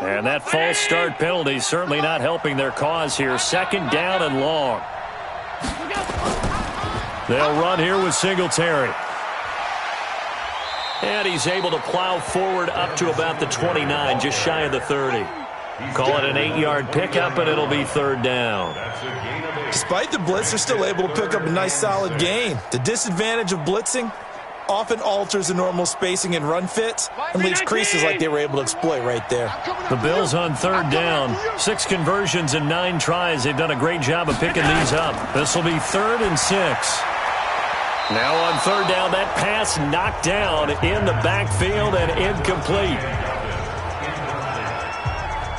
Speaker 7: And that false start penalty certainly not helping their cause here. Second down and long. They'll run here with Singletary. And he's able to plow forward up to about the 29, just shy of the 30. Call it an 8-yard pickup, and it'll be third down.
Speaker 8: Despite the blitz, they're still able to pick up a nice, solid gain. The disadvantage of blitzing often alters the normal spacing and run fits and leaves creases like they were able to exploit right there.
Speaker 7: The Bills on third down. 6 conversions in 9 tries. They've done a great job of picking these up. This will be 3rd and 6. Now on third down, that pass knocked down in the backfield and incomplete.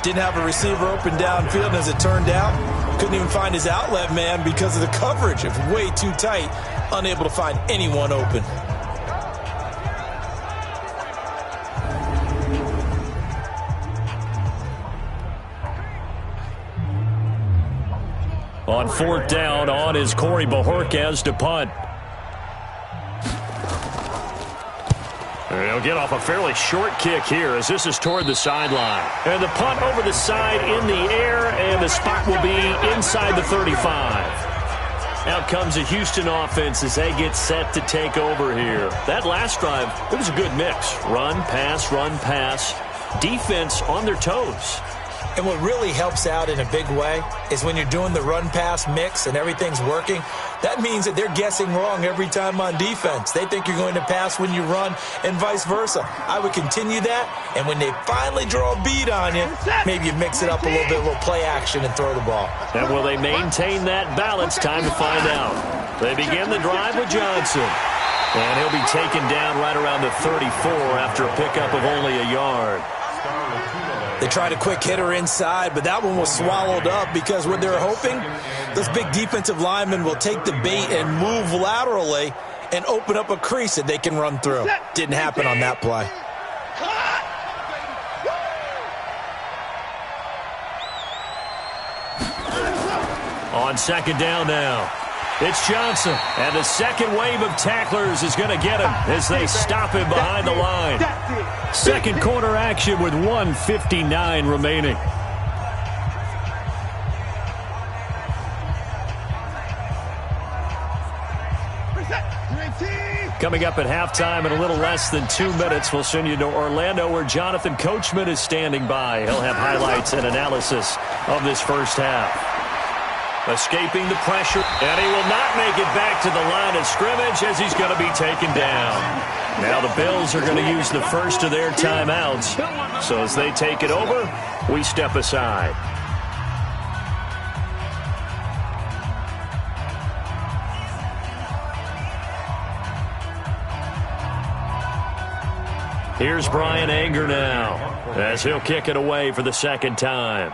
Speaker 8: Didn't have a receiver open downfield, and as it turned out, couldn't even find his outlet man because of the coverage. It was way too tight, unable to find anyone open.
Speaker 7: On fourth down, on is Corey Bojorquez to punt. He'll get off a fairly short kick here as this is toward the sideline. And the punt over the side in the air, and the spot will be inside the 35. Out comes the Houston offense as they get set to take over here. That last drive, it was a good mix. Run, pass, defense on their toes.
Speaker 8: And what really helps out in a big way is when you're doing the run-pass mix and everything's working, that means that they're guessing wrong every time on defense. They think you're going to pass when you run and vice versa. I would continue that, and when they finally draw a beat on you, maybe you mix it up a little bit, a little play action and throw the ball.
Speaker 7: And will they maintain that balance? Time to find out. They begin the drive with Johnson. And he'll be taken down right around the 34 after a pickup of only a yard.
Speaker 8: They tried a quick hitter inside, but that one was swallowed up because what they're hoping, those big defensive linemen will take the bait and move laterally and open up a crease that they can run through. Didn't happen on that play.
Speaker 7: On second down now, it's Johnson. And the second wave of tacklers is going to get him as they stop him behind the line. Second quarter action with 1:59 remaining. Coming up at halftime in a little less than 2 minutes, we'll send you to Orlando where Jonathan Coachman is standing by. He'll have highlights and analysis of this first half. Escaping the pressure, and he will not make it back to the line of scrimmage as he's going to be taken down. Now the Bills are going to use the first of their timeouts. So as they take it over, we step aside. Here's Brian Anger now as he'll kick it away for the second time.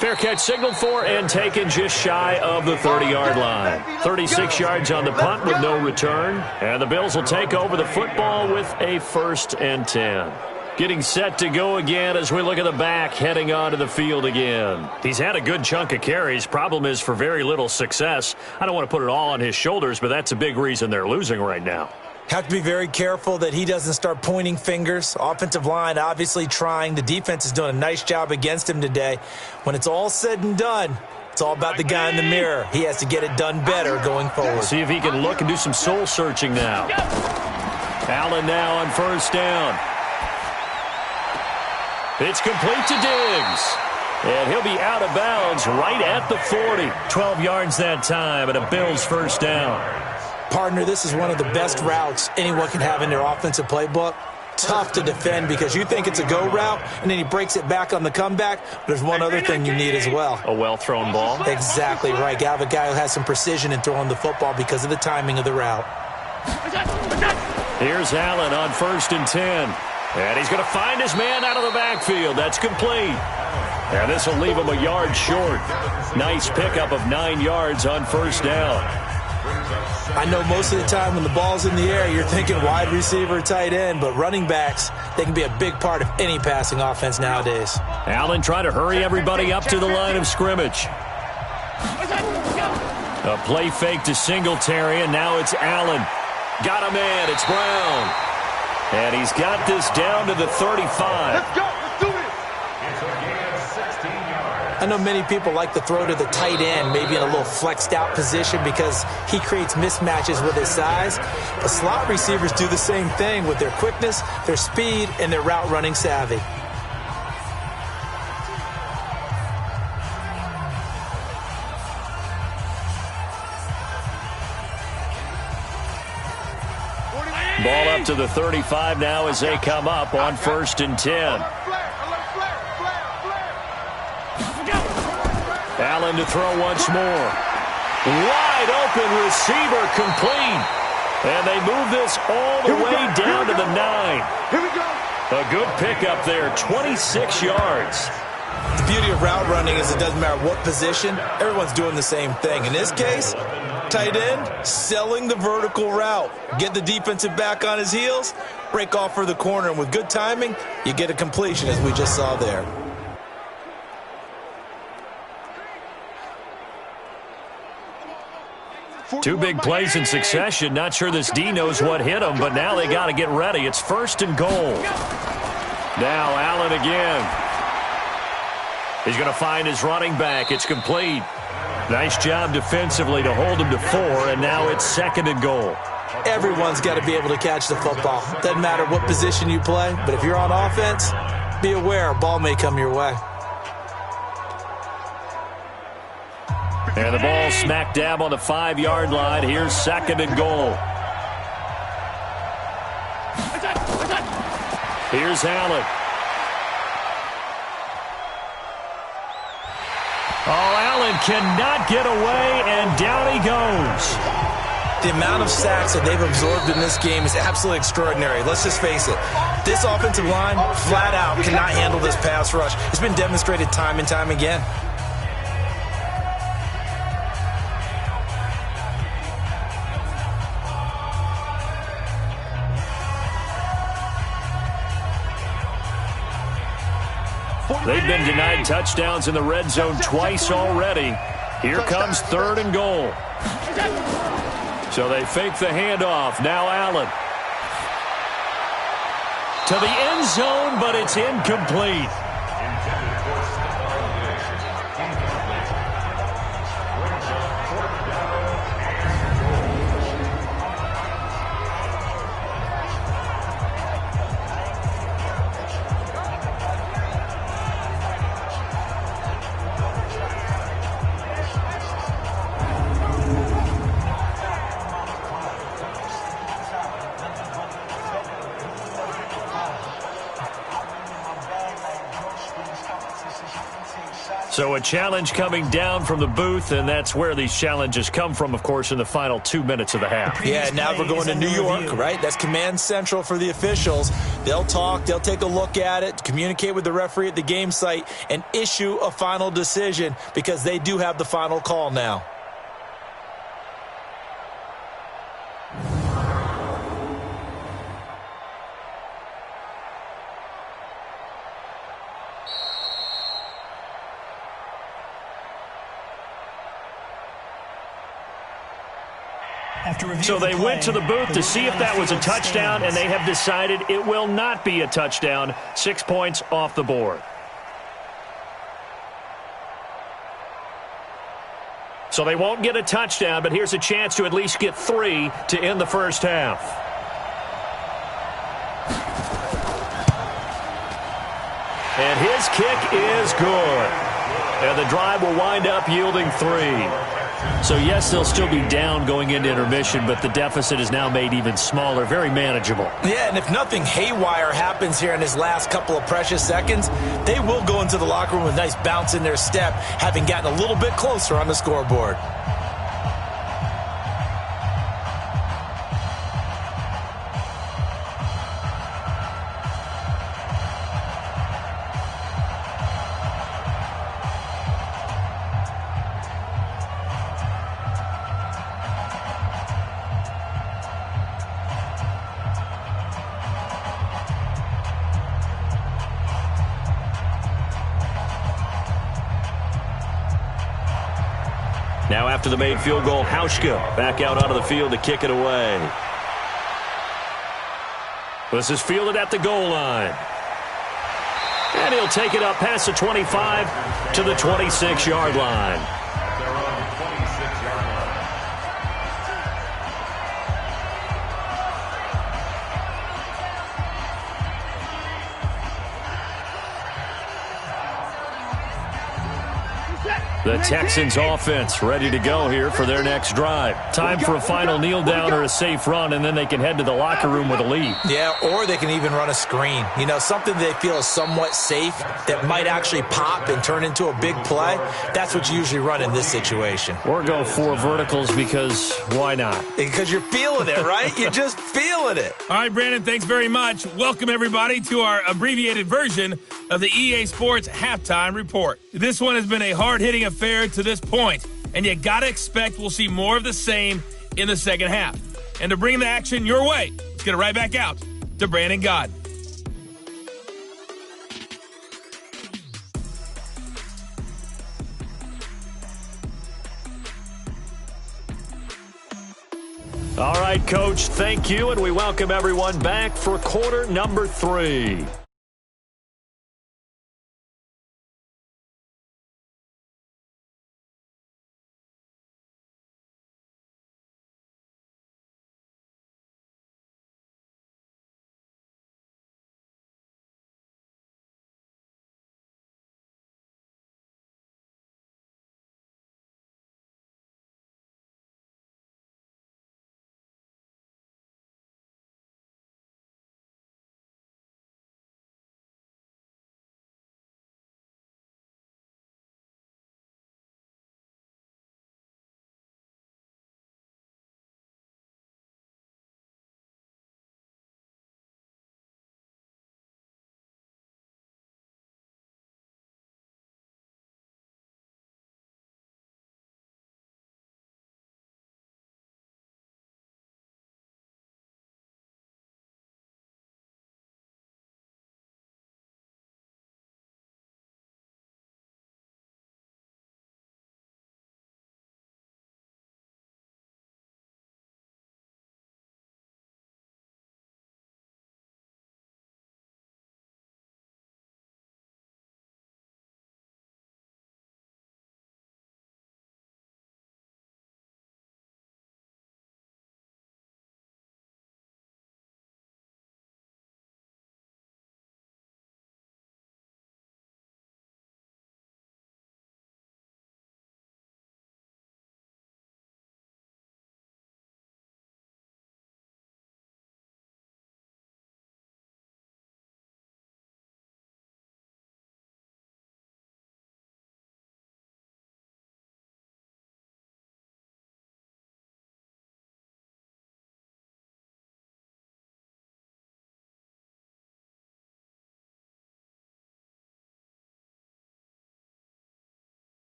Speaker 7: Fair catch signaled for and taken just shy of the 30-yard line. 36 yards on the punt with no return. And the Bills will take over the football with a 1st and 10. Getting set to go again as we look at the back heading onto the field again. He's had a good chunk of carries. Problem is for very little success. I don't want to put it all on his shoulders, but that's a big reason they're losing right now.
Speaker 8: Have to be very careful that he doesn't start pointing fingers. Offensive line obviously trying. The defense is doing a nice job against him today. When it's all said and done, it's all about the guy in the mirror. He has to get it done better going forward.
Speaker 7: See if he can look and do some soul searching now. Allen now on first down. It's complete to Diggs. And he'll be out of bounds right at the 40. 12 yards that time and a Bills first down.
Speaker 8: Partner, this is one of the best routes anyone can have in their offensive playbook. tough to defend because you think it's a go route, and then he breaks it back on the comeback. There's one other thing you need as well.
Speaker 7: A well-thrown ball.
Speaker 8: Exactly right. You have a guy who has some precision in throwing the football because of the timing of the route.
Speaker 7: Here's Allen on 1st and 10. And he's going to find his man out of the backfield. That's complete. And this will leave him a yard short. Nice pickup of 9 yards on 1st down.
Speaker 8: I know most of the time when the ball's in the air, you're thinking wide receiver, tight end, but running backs, they can be a big part of any passing offense nowadays.
Speaker 7: Allen trying to hurry everybody up to the line of scrimmage. A play fake to Singletary, and now it's Allen. Got a man. It's Brown. And he's got this down to the 35.
Speaker 4: Let's go. Let's do it.
Speaker 9: It's a gain of 16 yards.
Speaker 8: I know many people like to throw to the tight end, maybe in a little flexed out position because he creates mismatches with his size. But slot receivers do the same thing with their quickness, their speed, and their route running savvy.
Speaker 7: Ball up to the 35 now as they come up on 1st and 10. Allen to throw once more. Wide open receiver complete. And they move this all the way down to the 9.
Speaker 4: Here we go.
Speaker 7: A good pickup there, 26 yards.
Speaker 8: The beauty of route running is it doesn't matter what position, everyone's doing the same thing. In this case, tight end, selling the vertical route. Get the defensive back on his heels, break off for the corner, and with good timing, you get a completion as we just saw there.
Speaker 7: Two big plays in succession. Not sure this D knows what hit him, but now they got to get ready. It's 1st and goal. Now Allen again. He's going to find his running back. It's complete. Nice job defensively to hold him to 4, and now it's 2nd and goal.
Speaker 8: Everyone's got to be able to catch the football. Doesn't matter what position you play, but if you're on offense, be aware a ball may come your way.
Speaker 7: And the ball smack dab on the 5-yard line. Here's 2nd and goal. Here's Allen. Oh, Allen cannot get away, and down he goes.
Speaker 8: The amount of sacks that they've absorbed in this game is absolutely extraordinary. Let's just face it. This offensive line, flat out, cannot handle this pass rush. It's been demonstrated time and time again.
Speaker 7: They've been denied touchdowns in the red zone twice already. Here comes 3rd and goal. So they fake the handoff. Now Allen. To the end zone, but it's incomplete. So a challenge coming down from the booth, and that's where these challenges come from, of course, in the final 2 minutes of the half.
Speaker 8: Yeah, now we're going to New York, right? That's command central for the officials. They'll talk, they'll take a look at it, communicate with the referee at the game site, and issue a final decision because they do have the final call now.
Speaker 7: So they went to the booth to see if that was a touchdown, and they have decided it will not be a touchdown. 6 points off the board. So they won't get a touchdown, but here's a chance to at least get 3 to end the first half. And his kick is good. And the drive will wind up yielding 3. So, yes, they'll still be down going into intermission, but the deficit is now made even smaller, very manageable.
Speaker 8: Yeah, and if nothing haywire happens here in his last couple of precious seconds, they will go into the locker room with a nice bounce in their step, having gotten a little bit closer on the scoreboard.
Speaker 7: Now after the made field goal, Hauschka back out onto the field to kick it away. This is fielded at the goal line. And he'll take it up past the 25 to the 26-yard line.
Speaker 9: They're on the 26-yard line.
Speaker 7: The Texans offense ready to go here for their next drive. Time for a final kneel down or a safe run, and then they can head to the locker room with a lead.
Speaker 8: Yeah, or they can even run a screen. You know, something they feel is somewhat safe that might actually pop and turn into a big play. That's what you usually run in this situation.
Speaker 7: Or go 4 verticals because why not?
Speaker 8: Because you're feeling it, right? You're just feeling it.
Speaker 6: All right, Brandon, thanks very much. Welcome, everybody, to our abbreviated version of the EA Sports Halftime Report. This one has been a hard-hitting affair to this point, and you got to expect we'll see more of the same in the second half. And to bring the action your way, let's get it right back out to Brandon Gaudin.
Speaker 7: All right, Coach, thank you, and we welcome everyone back for quarter number 3.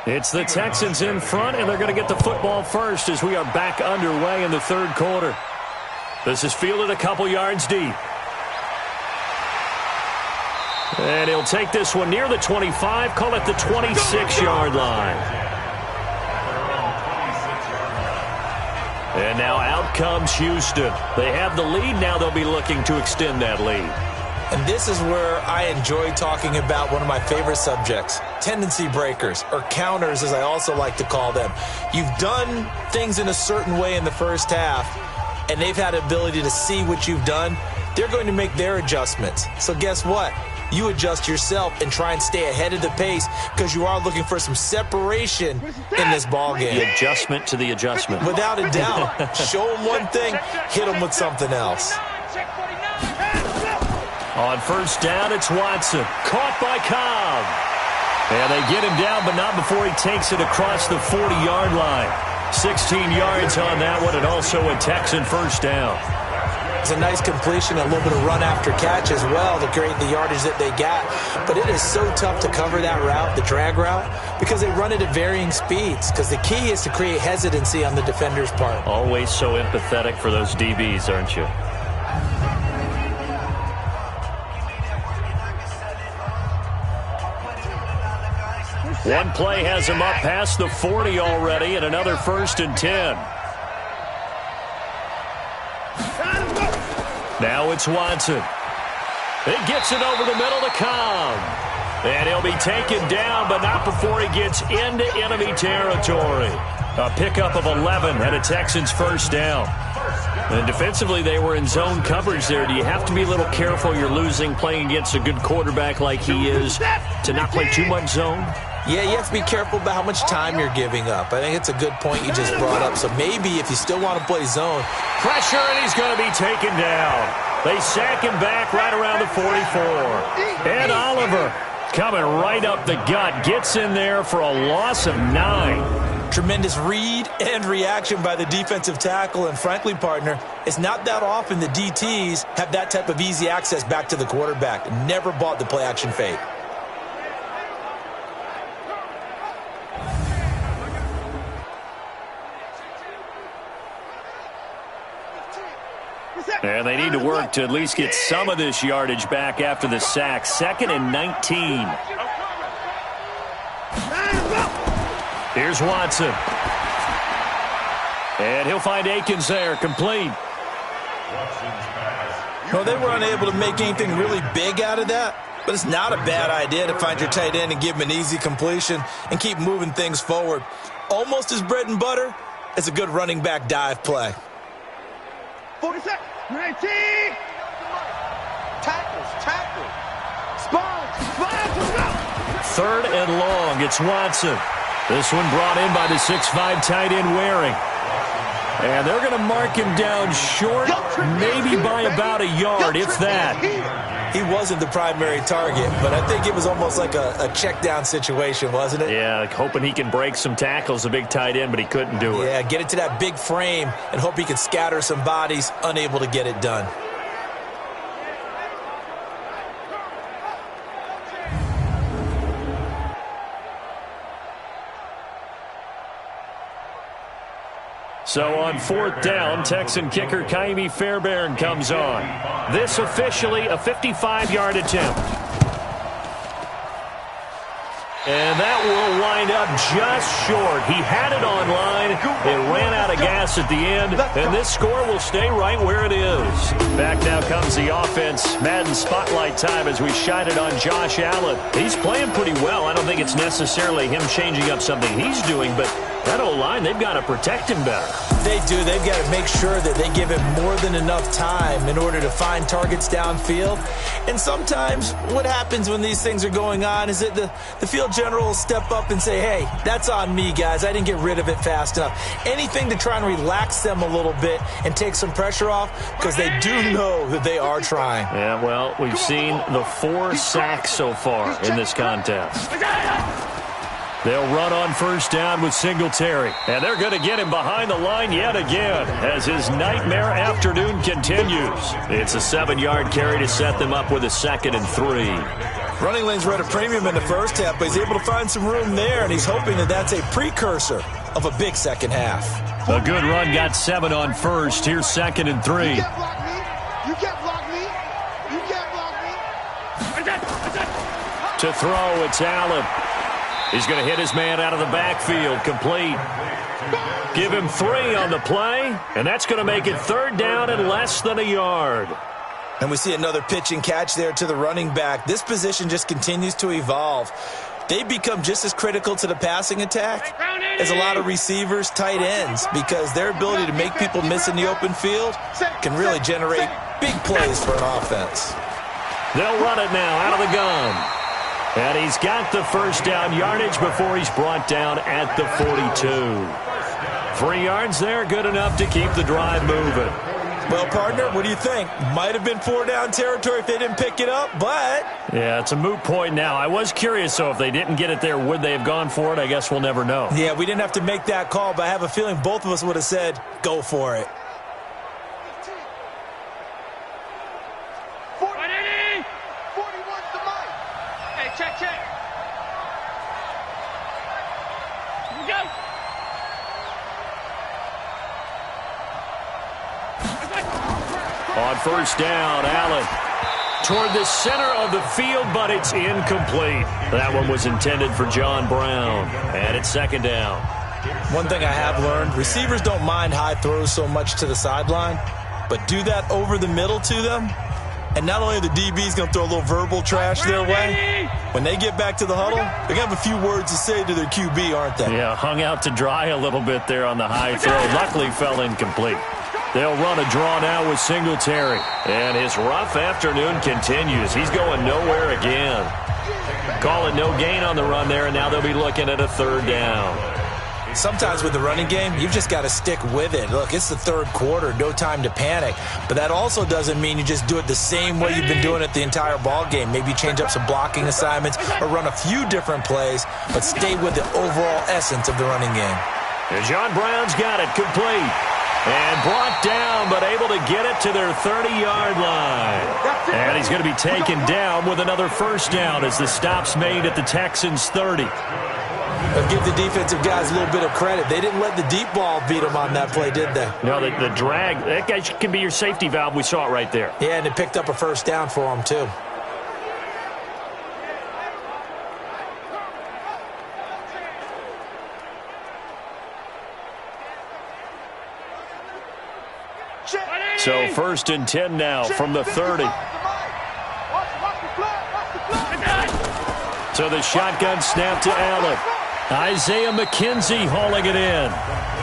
Speaker 7: It's the Texans in front, and they're going to get the football first as we are back underway in the third quarter. This is fielded a couple yards deep. And he'll take this one near the 25, call it the 26-yard line. And now out comes Houston. They have the lead. Now they'll be looking to extend that lead.
Speaker 8: And this is where I enjoy talking about one of my favorite subjects, tendency breakers, or counters as I also like to call them. You've done things in a certain way in the first half, and they've had the ability to see what you've done. They're going to make their adjustments. So guess what? You adjust yourself and try and stay ahead of the pace because you are looking for some separation in this ball game.
Speaker 7: The adjustment to the adjustment.
Speaker 8: Without a doubt. Show them one thing, hit them with something else.
Speaker 7: On first down, it's Watson. Caught by Cobb. And they get him down, but not before he takes it across the 40-yard line. 16 yards on that one, and also a Texan first down.
Speaker 8: It's a nice completion, a little bit of run after catch as well to create the yardage that they got. But it is so tough to cover that route, the drag route, because they run it at varying speeds. Because the key is to create hesitancy on the defender's part.
Speaker 7: Always so empathetic for those DBs, aren't you? One play has him up past the 40 already, and another 1st and 10. Now it's Watson. It gets it over the middle to Cobb. And he'll be taken down, but not before he gets into enemy territory. A pickup of 11 and a Texans first down. And defensively, they were in zone coverage there. Do you have to be a little careful? You're losing playing against a good quarterback like he is to not play too much zone?
Speaker 8: Yeah, you have to be careful about how much time you're giving up. I think it's a good point you just brought up. So maybe if you still want to play zone.
Speaker 7: Pressure, and he's going to be taken down. They sack him back right around the 44. Ed Oliver coming right up the gut. Gets in there for a loss of 9.
Speaker 8: Tremendous read and reaction by the defensive tackle. And frankly, partner, it's not that often the DTs have that type of easy access back to the quarterback. Never bought the play-action fake.
Speaker 7: And they need to work to at least get some of this yardage back after the sack. 2nd and 19. Here's Watson. And he'll find Akins there, complete.
Speaker 8: Well, they were unable to make anything really big out of that, but it's not a bad idea to find your tight end and give him an easy completion and keep moving things forward. Almost as bread and butter as a good running back dive play.
Speaker 5: 47, 19. Tackle. Spawns,
Speaker 7: 3rd and long, it's Watson. This one brought in by the 6'5" tight end Waring. And they're going to mark him down short, maybe by about a yard, if that.
Speaker 8: He wasn't the primary target, but I think it was almost like a check down situation, wasn't it?
Speaker 7: Yeah, like hoping he can break some tackles, a big tight end, but he couldn't do it.
Speaker 8: Yeah, get it to that big frame and hope he can scatter some bodies, unable to get it done.
Speaker 7: So on 4th down, Texan kicker Kaimi Fairbairn comes on. This officially a 55-yard attempt. And that will wind up just short. He had it on line. It ran out of gas at the end, and this score will stay right where it is. Back now comes the offense. Madden spotlight time as we shine it on Josh Allen. He's playing pretty well. I don't think it's necessarily him changing up something he's doing, but that O-line, they've got to protect him better.
Speaker 8: They do. They've got to make sure that they give him more than enough time in order to find targets downfield. And sometimes what happens when these things are going on is that the field general will step up and say, hey, that's on me, guys. I didn't get rid of it fast enough. Anything to try and relax them a little bit and take some pressure off because they do know that they are trying.
Speaker 7: Yeah, well, we've seen the 4 sacks so far in this contest. They'll run on first down with Singletary. And they're going to get him behind the line yet again as his nightmare afternoon continues. It's a 7-yard carry to set them up with a 2nd and 3.
Speaker 8: Running lanes were at a premium in the first half, but he's able to find some room there, and he's hoping that that's a precursor of a big second half.
Speaker 7: A good run got 7 on first. Here's 2nd and 3.
Speaker 3: You can't block me. You can't block me. You can't block me.
Speaker 7: To throw, it's Allen. He's going to hit his man out of the backfield, complete. Give him 3 on the play, and that's going to make it 3rd down and less than a yard.
Speaker 8: And we see another pitch and catch there to the running back. This position just continues to evolve. They become just as critical to the passing attack as a lot of receivers, tight ends, because their ability to make people miss in the open field can really generate big plays for an offense.
Speaker 7: They'll run it now out of the gun. And he's got the 1st down yardage before he's brought down at the 42. 3 yards there, good enough to keep the drive moving.
Speaker 8: Well, partner, what do you think? Might have been 4 down territory if they didn't pick it up, but...
Speaker 7: Yeah, it's a moot point now. I was curious, so if they didn't get it there, would they have gone for it? I guess we'll never know.
Speaker 8: Yeah, we didn't have to make that call, but I have a feeling both of us would have said, go for it.
Speaker 3: 41's the mic. Hey, check. Here we go.
Speaker 7: On 1st down, Allen toward the center of the field, but it's incomplete. That one was intended for John Brown, and it's 2nd down.
Speaker 8: One thing I have learned, receivers don't mind high throws so much to the sideline, but do that over the middle to them, and not only are the DBs going to throw a little verbal trash their way, when they get back to the huddle, they're going to have a few words to say to their QB, aren't they?
Speaker 7: Yeah, hung out to dry a little bit there on the high throw. Luckily fell incomplete. They'll run a draw now with Singletary. And his rough afternoon continues. He's going nowhere again. Call it no gain on the run there, and now they'll be looking at a 3rd down.
Speaker 8: Sometimes with the running game, you've just got to stick with it. Look, it's the 3rd quarter, no time to panic. But that also doesn't mean you just do it the same way you've been doing it the entire ball game. Maybe change up some blocking assignments or run a few different plays, but stay with the overall essence of the running game.
Speaker 7: And John Brown's got it complete. And brought down, but able to get it to their 30-yard line. And he's going to be taken down with another 1st down as the stop's made at the Texans' 30.
Speaker 8: I'll give the defensive guys a little bit of credit. They didn't let the deep ball beat them on that play, did they?
Speaker 7: No, the drag, that guy can be your safety valve. We saw it right there.
Speaker 8: Yeah, and it picked up a 1st down for them, too.
Speaker 7: So 1st and 10 now from the 30. So the shotgun snap to Allen. Isaiah McKenzie hauling it in.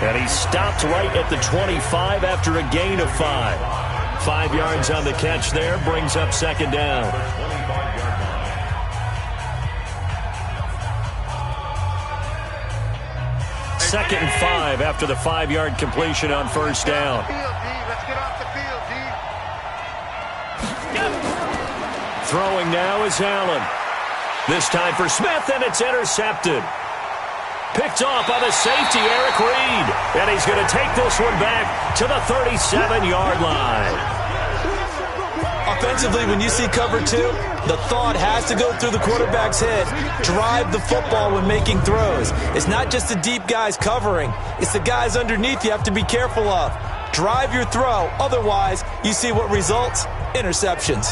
Speaker 7: And he stopped right at the 25 after a gain of 5. 5 yards on the catch there, brings up 2nd down. Second and 5 after the 5-yard completion on 1st down. Throwing now is Allen. This time for Smith, and it's intercepted. Picked off by the safety, Eric Reed. And he's going to take this one back to the 37-yard line.
Speaker 8: Offensively, when you see cover 2, the thought has to go through the quarterback's head. Drive the football when making throws. It's not just the deep guys covering. It's the guys underneath you have to be careful of. Drive your throw. Otherwise, you see what results? Interceptions.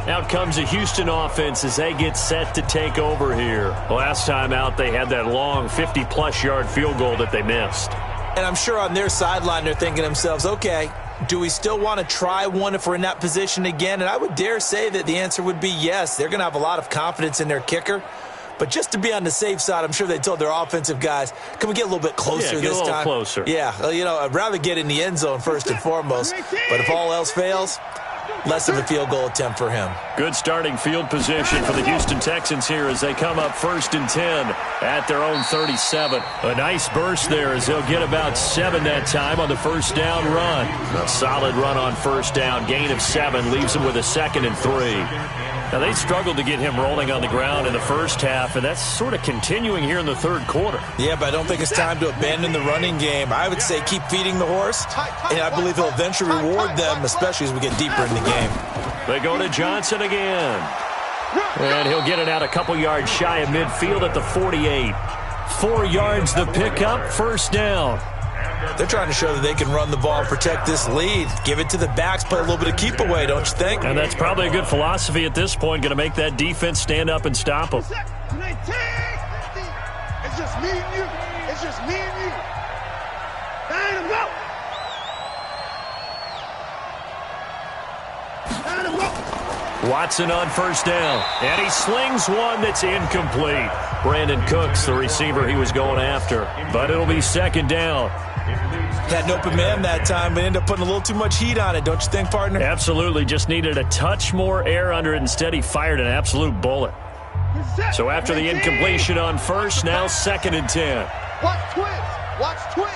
Speaker 7: Out comes a Houston offense as they get set to take over here. Last time out, they had that long 50-plus yard field goal that they missed.
Speaker 8: And I'm sure on their sideline, they're thinking to themselves, okay, do we still want to try one if we're in that position again? And I would dare say that the answer would be yes. They're going to have a lot of confidence in their kicker. But just to be on the safe side, I'm sure they told their offensive guys, can we get a little bit closer this time?
Speaker 7: Closer.
Speaker 8: Yeah, well, I'd rather get in the end zone first and foremost. But if all else fails, less of a field goal attempt for him.
Speaker 7: Good starting field position for the Houston Texans here as they come up 1st and 10 at their own 37. A nice burst there as they'll get about 7 that time on the first down run. A solid run on first down. Gain of 7 leaves them with a 2nd and 3. Now, they struggled to get him rolling on the ground in the first half, and that's sort of continuing here in the third quarter.
Speaker 8: Yeah, but I don't think it's time to abandon the running game. I would say keep feeding the horse, and I believe he'll eventually reward them, especially as we get deeper in the game.
Speaker 7: They go to Johnson again. And he'll get it out a couple yards shy of midfield at the 48. 4 yards the pickup, first down.
Speaker 8: They're trying to show that they can run the ball and protect this lead. Give it to the backs, play a little bit of keep away, don't you think?
Speaker 7: And that's probably a good philosophy at this point, going to make that defense stand up and stop them.
Speaker 3: It's just me and you. It's just me and you. Line him up. Line him up.
Speaker 7: Watson on first down, and he slings one that's incomplete. Brandon Cooks, the receiver he was going after, but it'll be 2nd down.
Speaker 8: Had an open man that time, but ended up putting a little too much heat on it, don't you think, partner?
Speaker 7: Absolutely, just needed a touch more air under it. Instead, he fired an absolute bullet. So after the incompletion on first, now 2nd and 10.
Speaker 3: Watch twins. Watch twins.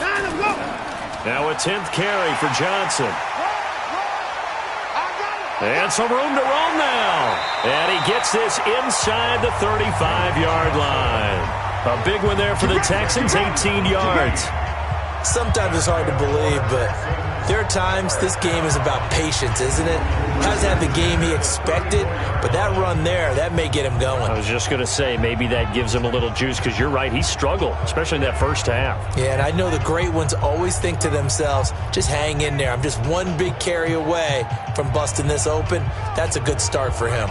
Speaker 3: Line him up.
Speaker 7: Now a 10th carry for Johnson. And some room to roam now. And he gets this inside the 35-yard line. A big one there for the Texans, 18 yards.
Speaker 8: Sometimes it's hard to believe, but there are times this game is about patience, isn't it? Hasn't had the game he expected, but that run there, that may get him going.
Speaker 7: I was just going to say, maybe that gives him a little juice, because you're right, he struggled, especially in that first half.
Speaker 8: Yeah, and I know the great ones always think to themselves, just hang in there. I'm just one big carry away from busting this open. That's a good start for him.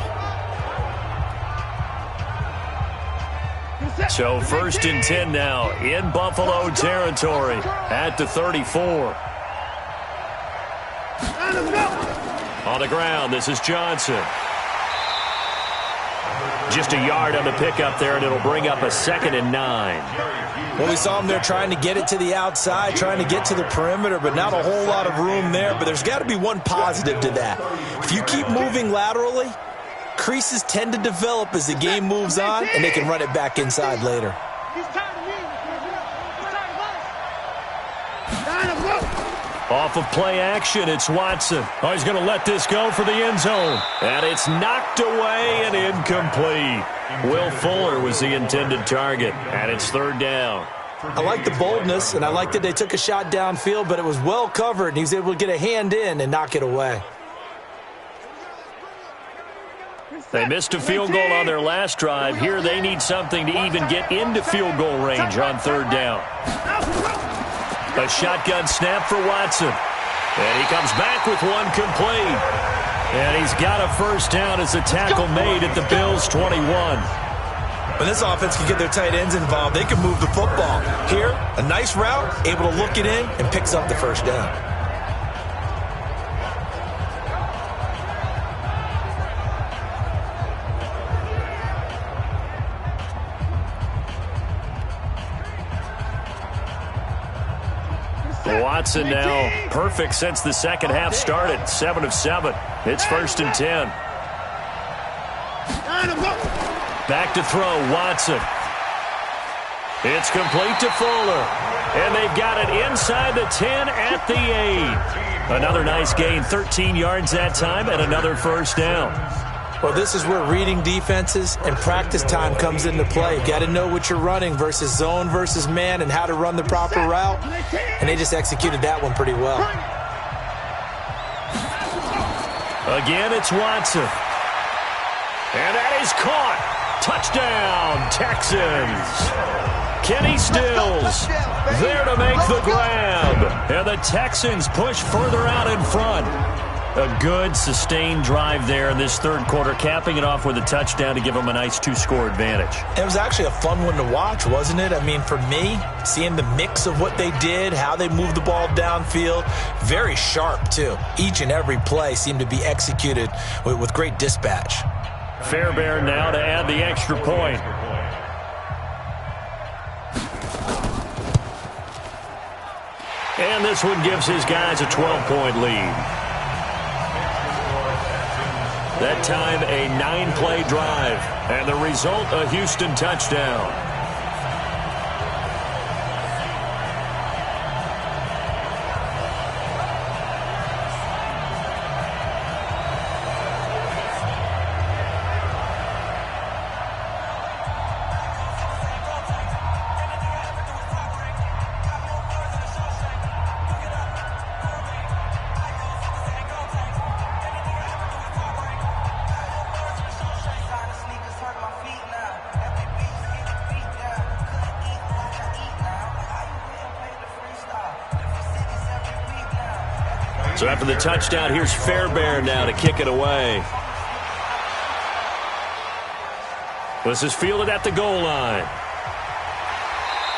Speaker 7: So 1st and 10 now in Buffalo territory at the 34. On the ground, this is Johnson. Just a yard on the pickup there, and it'll bring up a 2nd and 9.
Speaker 8: Well, we saw him there trying to get it to the outside, trying to get to the perimeter, but not a whole lot of room there. But there's got to be one positive to that. If you keep moving laterally, creases tend to develop as the game moves on, and they can run it back inside later.
Speaker 7: Off of play action, it's Watson. Oh, he's going to let this go for the end zone. And it's knocked away and incomplete. Will Fuller was the intended target, and it's 3rd down.
Speaker 8: I like the boldness, and I like that they took a shot downfield, but it was well covered, and he was able to get a hand in and knock it away.
Speaker 7: They missed a field goal on their last drive. Here they need something to even get into field goal range on 3rd down. A shotgun snap for Watson. And he comes back with one complete. And he's got a first down as the tackle made at the Bills' 21.
Speaker 8: When this offense can get their tight ends involved, they can move the football. Here, a nice route, able to look it in, and picks up the first down.
Speaker 7: Watson now perfect since the second half started. 7 of 7. It's 1st and 10. Back to throw, Watson. It's complete to Fuller. And they've got it inside the 10 at the 8. Another nice gain, 13 yards that time, and another first down.
Speaker 8: Well, this is where reading defenses and practice time comes into play. You got to know what you're running versus zone versus man and how to run the proper route. And they just executed that one pretty well.
Speaker 7: Again, it's Watson. And that is caught. Touchdown, Texans. Kenny Stills there to make the grab. And the Texans push further out in front. A good, sustained drive there in this third quarter, capping it off with a touchdown to give them a nice 2-score advantage.
Speaker 8: It was actually a fun one to watch, wasn't it? I mean, for me, seeing the mix of what they did, how they moved the ball downfield, very sharp, too. Each and every play seemed to be executed with great dispatch.
Speaker 7: Fairbairn now to add the extra point. And this one gives his guys a 12-point lead. That time a 9-play drive. And the result, a Houston touchdown. So after the touchdown, here's Fairbairn now to kick it away. This is fielded at the goal line.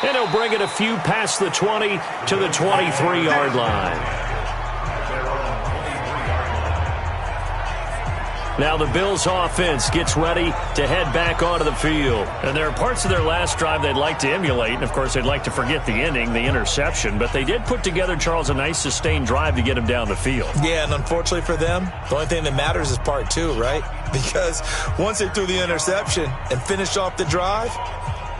Speaker 7: And he'll bring it a few past the 20 to the 23-yard line. Now the Bills offense gets ready to head back onto the field. And there are parts of their last drive they'd like to emulate. And, of course, they'd like to forget the inning, the interception. But they did put together, Charles, a nice sustained drive to get him down the field.
Speaker 8: Yeah, and unfortunately for them, the only thing that matters is part two, right? Because once they threw the interception and finished off the drive,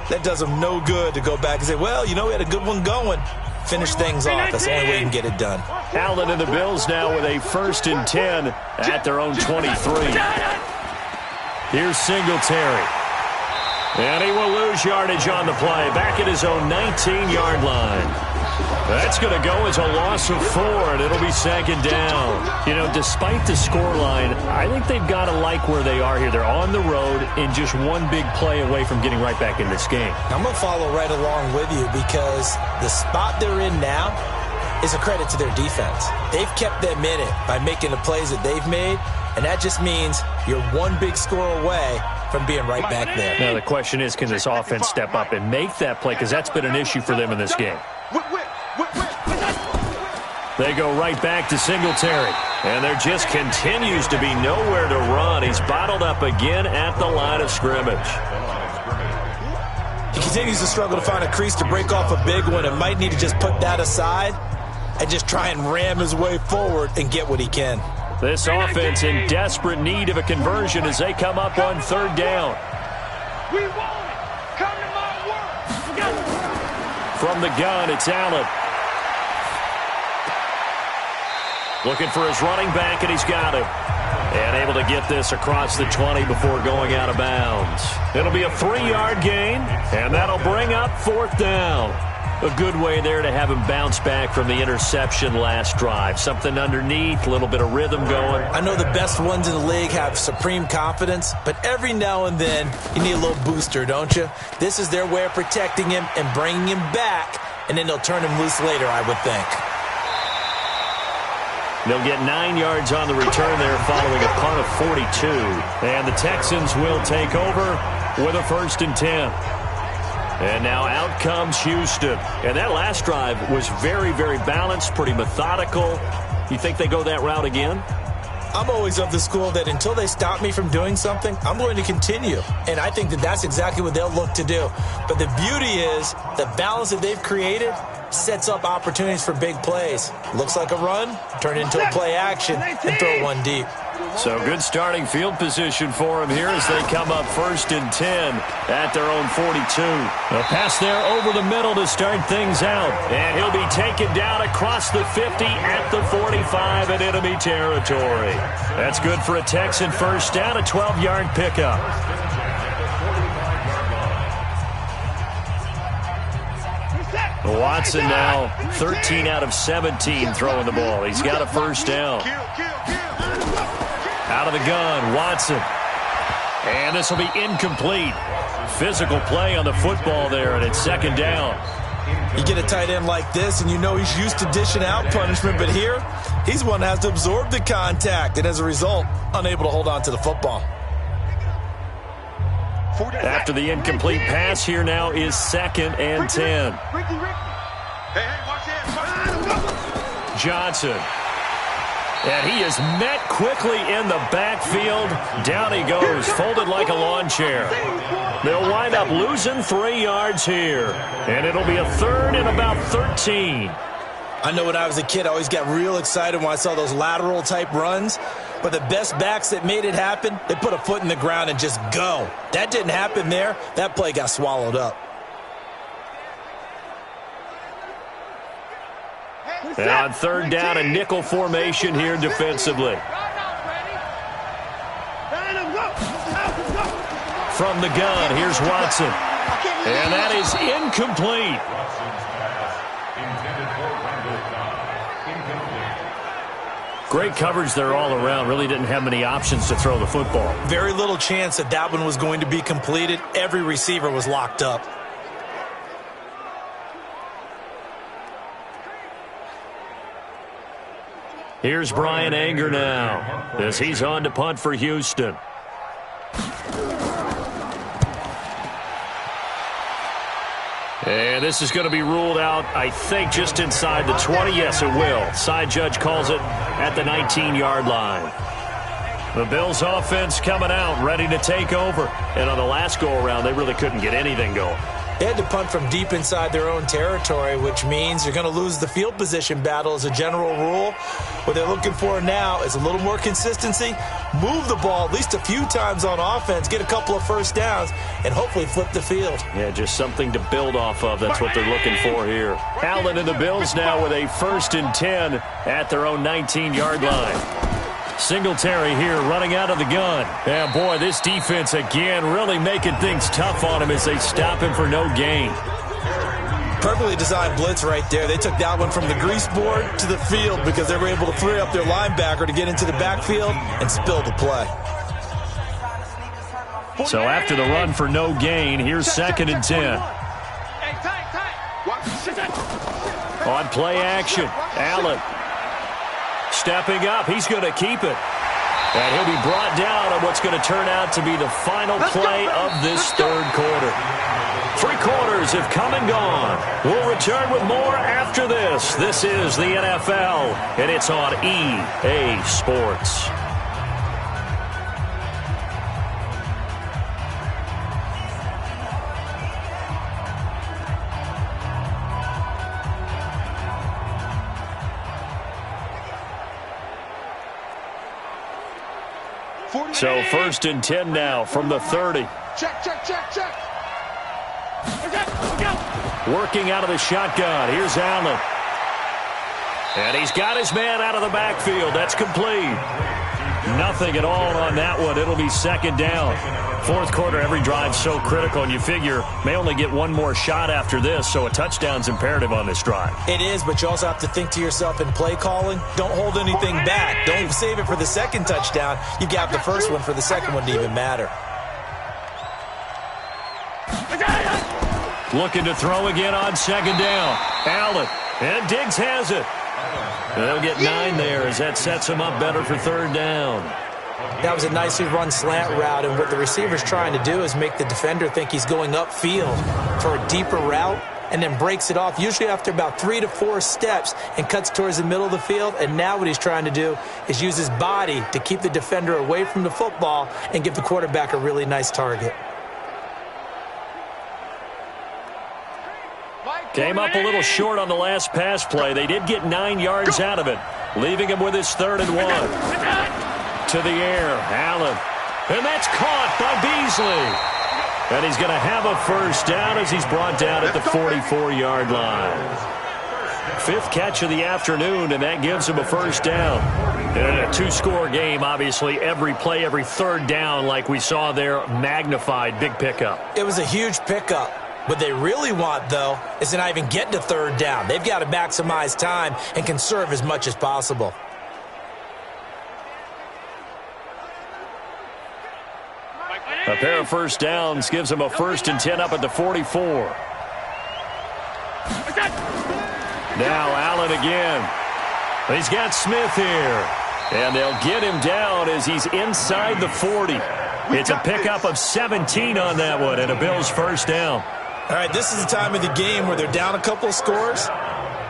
Speaker 8: that does them no good to go back and say, well, you know, we had a good one going. Finish things off. That's the only way you can get it done.
Speaker 7: Allen and the Bills now with a 1st and 10 at their own 23. Here's Singletary. And he will lose yardage on the play. Back at his own 19-yard line. That's going to go as a loss of 4, and it'll be 2nd down. You know, despite the scoreline, I think they've got to like where they are here. They're on the road and just one big play away from getting right back in this game.
Speaker 8: I'm going to follow right along with you because the spot they're in now is a credit to their defense. They've kept them in it by making the plays that they've made, and that just means you're one big score away from being right back there.
Speaker 7: Now, the question is, can this offense step up and make that play? Because that's been an issue for them in this game. They go right back to Singletary. And there just continues to be nowhere to run. He's bottled up again at the line of scrimmage.
Speaker 8: He continues to struggle to find a crease to break off a big one and might need to just put that aside and just try and ram his way forward and get what he can.
Speaker 7: This offense in desperate need of a conversion as they come up on 3rd down.
Speaker 4: We want it. Come to my work.
Speaker 7: From the gun, it's Allen. Looking for his running back, and he's got him. And able to get this across the 20 before going out of bounds. It'll be a 3-yard gain, and that'll bring up 4th down. A good way there to have him bounce back from the interception last drive. Something underneath, a little bit of rhythm going.
Speaker 8: I know the best ones in the league have supreme confidence, but every now and then you need a little booster, don't you? This is their way of protecting him and bringing him back, and then they'll turn him loose later, I would think.
Speaker 7: They'll get 9 yards on the return there following a punt of 42. And the Texans will take over with a 1st and 10. And now out comes Houston. And that last drive was very, very balanced, pretty methodical. You think they go that route again?
Speaker 8: I'm always of the school that until they stop me from doing something, I'm going to continue. And I think that that's exactly what they'll look to do. But the beauty is the balance that they've created sets up opportunities for big plays. Looks like a run, turn into a play action, and throw one deep.
Speaker 7: So good starting field position for him here as they come up 1st and 10 at their own 42. A pass there over the middle to start things out. And he'll be taken down across the 50 at the 45 in enemy territory. That's good for a Texan 1st down, a 12-yard pickup. Watson now 13 out of 17 throwing the ball. He's got a 1st down. Out of the gun, Watson. And this will be incomplete. Physical play on the football there, and it's 2nd down.
Speaker 8: You get a tight end like this, and you know he's used to dishing out punishment, but here, he's one that has to absorb the contact, and as a result, unable to hold on to the football.
Speaker 7: After the incomplete pass, here now is 2nd and 10. Johnson. And he is met quickly in the backfield. Down he goes, folded like a lawn chair. They'll wind up losing 3 yards here. And it'll be a 3rd and about 13.
Speaker 8: I know when I was a kid, I always got real excited when I saw those lateral-type runs. But the best backs that made it happen, they put a foot in the ground and just go. That didn't happen there. That play got swallowed up.
Speaker 7: And on third down, a nickel formation here defensively. From the gun, here's Watson. And that is incomplete. Great coverage there all around. Really didn't have many options to throw the football.
Speaker 8: Very little chance that that one was going to be completed. Every receiver was locked up.
Speaker 7: Here's Brian Anger now as he's on to punt for Houston. And this is going to be ruled out, I think, just inside the 20. Yes, it will. Side judge calls it at the 19-yard line. The Bills offense coming out, ready to take over. And on the last go-around, they really couldn't get anything going.
Speaker 8: They had to punt from deep inside their own territory, which means you're going to lose the field position battle as a general rule. What they're looking for now is a little more consistency, move the ball at least a few times on offense, get a couple of first downs, and hopefully flip the field.
Speaker 7: Yeah, just something to build off of. That's what they're looking for here. Allen and the Bills now with a 1st and 10 at their own 19-yard line. Singletary here running out of the gun. And boy, this defense again really making things tough on him as they stop him for no gain.
Speaker 8: Perfectly designed blitz right there. They took that one from the grease board to the field because they were able to free up their linebacker to get into the backfield and spill the play.
Speaker 7: So after the run for no gain, here's 2nd and 10. On play action, Allen. Stepping up, he's going to keep it. And he'll be brought down on what's going to turn out to be the final play of this third quarter. 3 quarters have come and gone. We'll return with more after this. This is the NFL, and it's on EA Sports. So 1st and 10 now from the 30.
Speaker 4: Check.
Speaker 7: Working out of the shotgun. Here's Allen. And he's got his man out of the backfield. That's complete. Nothing at all on that one. It'll be 2nd down. 4th quarter, every drive's so critical, and you figure may only get one more shot after this, so a touchdown's imperative on this drive.
Speaker 8: It is, but you also have to think to yourself in play calling, don't hold anything back. Don't save it for the 2nd touchdown. You got the 1st one for the 2nd one to even matter.
Speaker 7: Looking to throw again on 2nd down. Allen, and Diggs has it. They'll get 9 there as that sets him up better for 3rd down.
Speaker 8: That was a nicely run slant route, and what the receiver's trying to do is make the defender think he's going upfield for a deeper route and then breaks it off, usually after about 3 to 4 steps, and cuts towards the middle of the field. And now what he's trying to do is use his body to keep the defender away from the football and give the quarterback a really nice target.
Speaker 7: Came up a little short on the last pass play. They did get 9 yards out of it, leaving him with his 3rd and 1. To the air, Allen. And that's caught by Beasley. And he's going to have a 1st down as he's brought down at the 44-yard line. 5th catch of the afternoon, and that gives him a 1st down. And a 2-score game, obviously, every play, every 3rd down, like we saw there, magnified, big pickup.
Speaker 8: It was a huge pickup. What they really want, though, is to not even get to 3rd down. They've got to maximize time and conserve as much as possible.
Speaker 7: A pair of 1st downs gives him a 1st and 10 up at the 44. Now Allen again. He's got Smith here. And they'll get him down as he's inside the 40. It's a pickup of 17 on that one and a Bills 1st down.
Speaker 8: All right, this is the time of the game where they're down a couple of scores,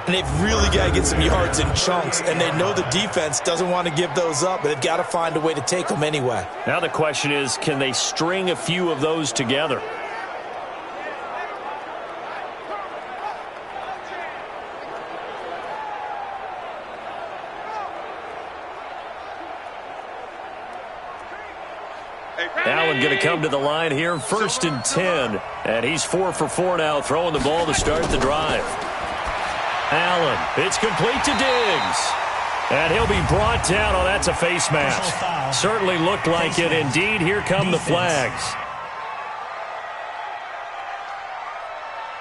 Speaker 8: and they've really got to get some yards in chunks, and they know the defense doesn't want to give those up, but they've got to find a way to take them anyway.
Speaker 7: Now the question is, can they string a few of those together? going to come to the line here, 1st and 10. And he's 4 for 4 now, throwing the ball to start the drive. Allen, it's complete to Diggs. And he'll be brought down. Oh, that's a face mask. Certainly looked like it. Indeed, here come the flags.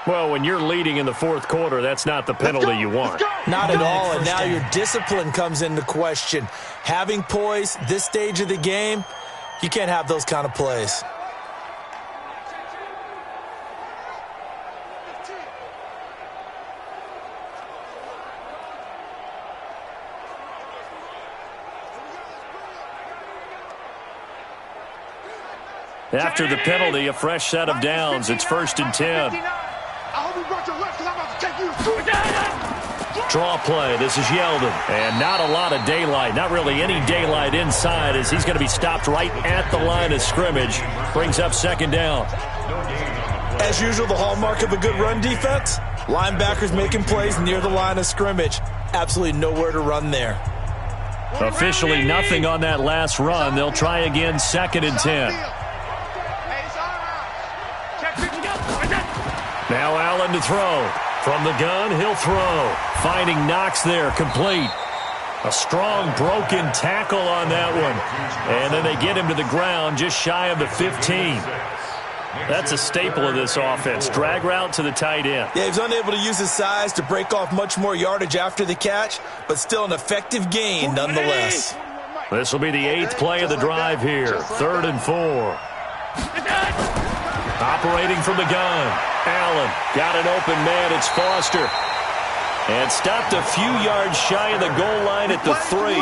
Speaker 7: Well, when you're leading in the 4th quarter, that's not the penalty you want.
Speaker 8: Not at all, and now your discipline comes into question. Having poise this stage of the game, you can't have those kind of plays.
Speaker 7: After the penalty, a fresh set of downs. It's 1st and 10. Draw play. This is Yeldon. And not a lot of daylight. Not really any daylight inside as he's going to be stopped right at the line of scrimmage. Brings up 2nd down.
Speaker 8: As usual, the hallmark of a good run defense, linebackers making plays near the line of scrimmage. Absolutely nowhere to run there.
Speaker 7: Officially nothing on that last run. They'll try again, 2nd and 10. Now Allen to throw. From the gun, he'll throw. Finding Knox there, complete. A strong broken tackle on that one. And then they get him to the ground just shy of the 15. That's a staple of this offense. Drag route to the tight end.
Speaker 8: Yeah, he's unable to use his size to break off much more yardage after the catch, but still an effective gain nonetheless.
Speaker 7: This will be the 8th play of the drive here. 3rd and 4. Operating from the gun. Allen got an open man. It's Foster. And stopped a few yards shy of the goal line at the 3.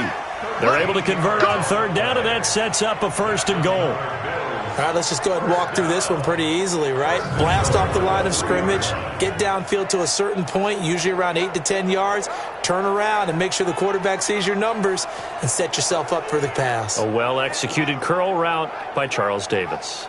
Speaker 7: They're able to convert on 3rd down, and that sets up a 1st and goal.
Speaker 8: All right, let's just go ahead and walk through this one pretty easily, right? Blast off the line of scrimmage, get downfield to a certain point, usually around 8 to 10 yards, turn around and make sure the quarterback sees your numbers and set yourself up for the pass.
Speaker 7: A well-executed curl route by Charles Davis.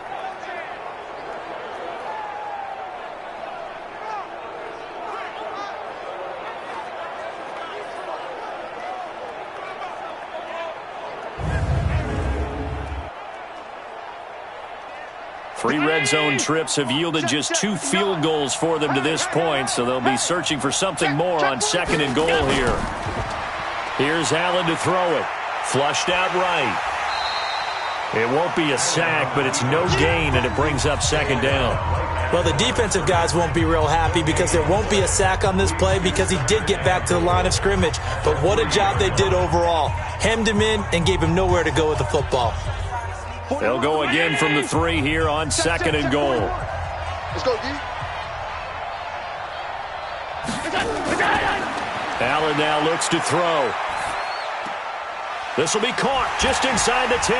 Speaker 7: Three red zone trips have yielded just 2 field goals for them to this point, so they'll be searching for something more on 2nd and goal here. Here's Allen to throw it. Flushed out right. It won't be a sack, but it's no gain, and it brings up 2nd down.
Speaker 8: Well, the defensive guys won't be real happy because there won't be a sack on this play because he did get back to the line of scrimmage. But what a job they did overall. Hemmed him in and gave him nowhere to go with the football.
Speaker 7: They'll go again from the 3 here on 2nd and goal.
Speaker 4: Let's go, D.
Speaker 7: Allen now looks to throw. This will be caught just inside the 10.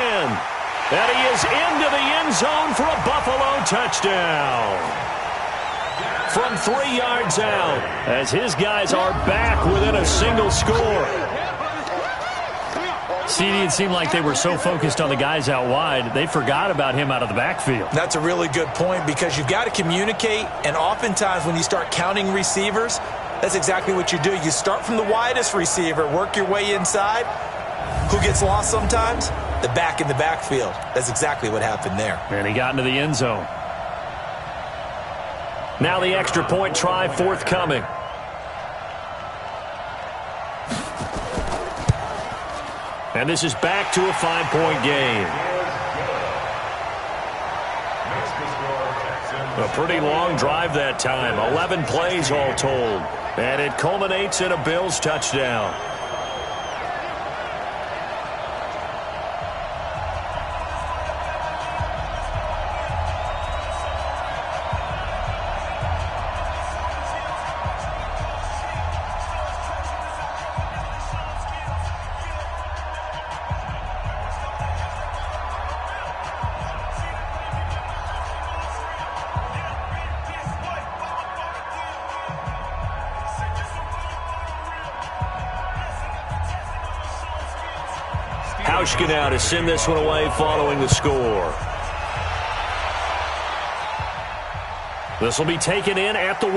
Speaker 7: And he is into the end zone for a Buffalo touchdown. From 3 yards out, as his guys are back within a single score. CD, it seemed like they were so focused on the guys out wide, they forgot about him out of the backfield.
Speaker 8: That's a really good point because you've got to communicate, and oftentimes when you start counting receivers, that's exactly what you do. You start from the widest receiver, work your way inside. Who gets lost sometimes? The back in the backfield. That's exactly what happened there.
Speaker 7: And he got into the end zone. Now the extra point try forthcoming. And this is back to a 5-point game. A pretty long drive that time. 11 plays all told. And it culminates in a Bills touchdown. Now to send this one away following the score. This will be taken in at the 1.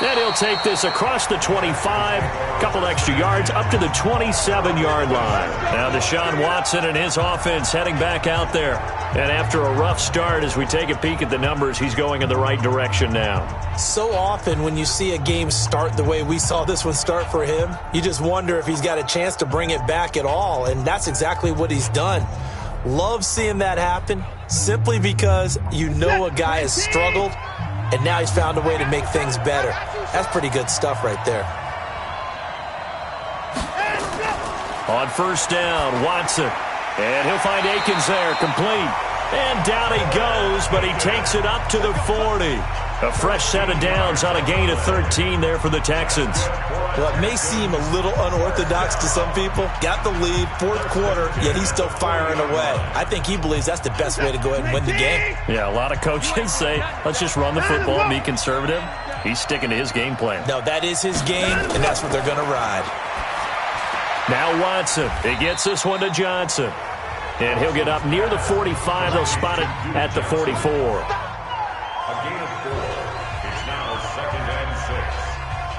Speaker 7: And he'll take this across the 25, couple extra yards up to the 27-yard line. Now Deshaun Watson and his offense heading back out there. And after a rough start, as we take a peek at the numbers, he's going in the right direction now.
Speaker 8: So often when you see a game start the way we saw this one start for him, you just wonder if he's got a chance to bring it back at all, and that's exactly what he's done. Love seeing that happen simply because you know a guy has struggled, and now he's found a way to make things better. That's pretty good stuff right there.
Speaker 7: On first down, Watson. And he'll find Akins there, complete. And down he goes, but he takes it up to the 40. A fresh set of downs on a gain of 13 there for the Texans.
Speaker 8: Well, it may seem a little unorthodox to some people. Got the lead, fourth quarter, yet he's still firing away. I think he believes that's the best way to go ahead and win the game.
Speaker 7: Yeah, a lot of coaches say, let's just run the football and be conservative. He's sticking to his game plan.
Speaker 8: No, that is his game, and that's what they're going to ride.
Speaker 7: Now Watson. He gets this one to Johnson. And he'll get up near the 45. They'll spot it at the 44.
Speaker 9: A gain of 4. It's now 2nd and 6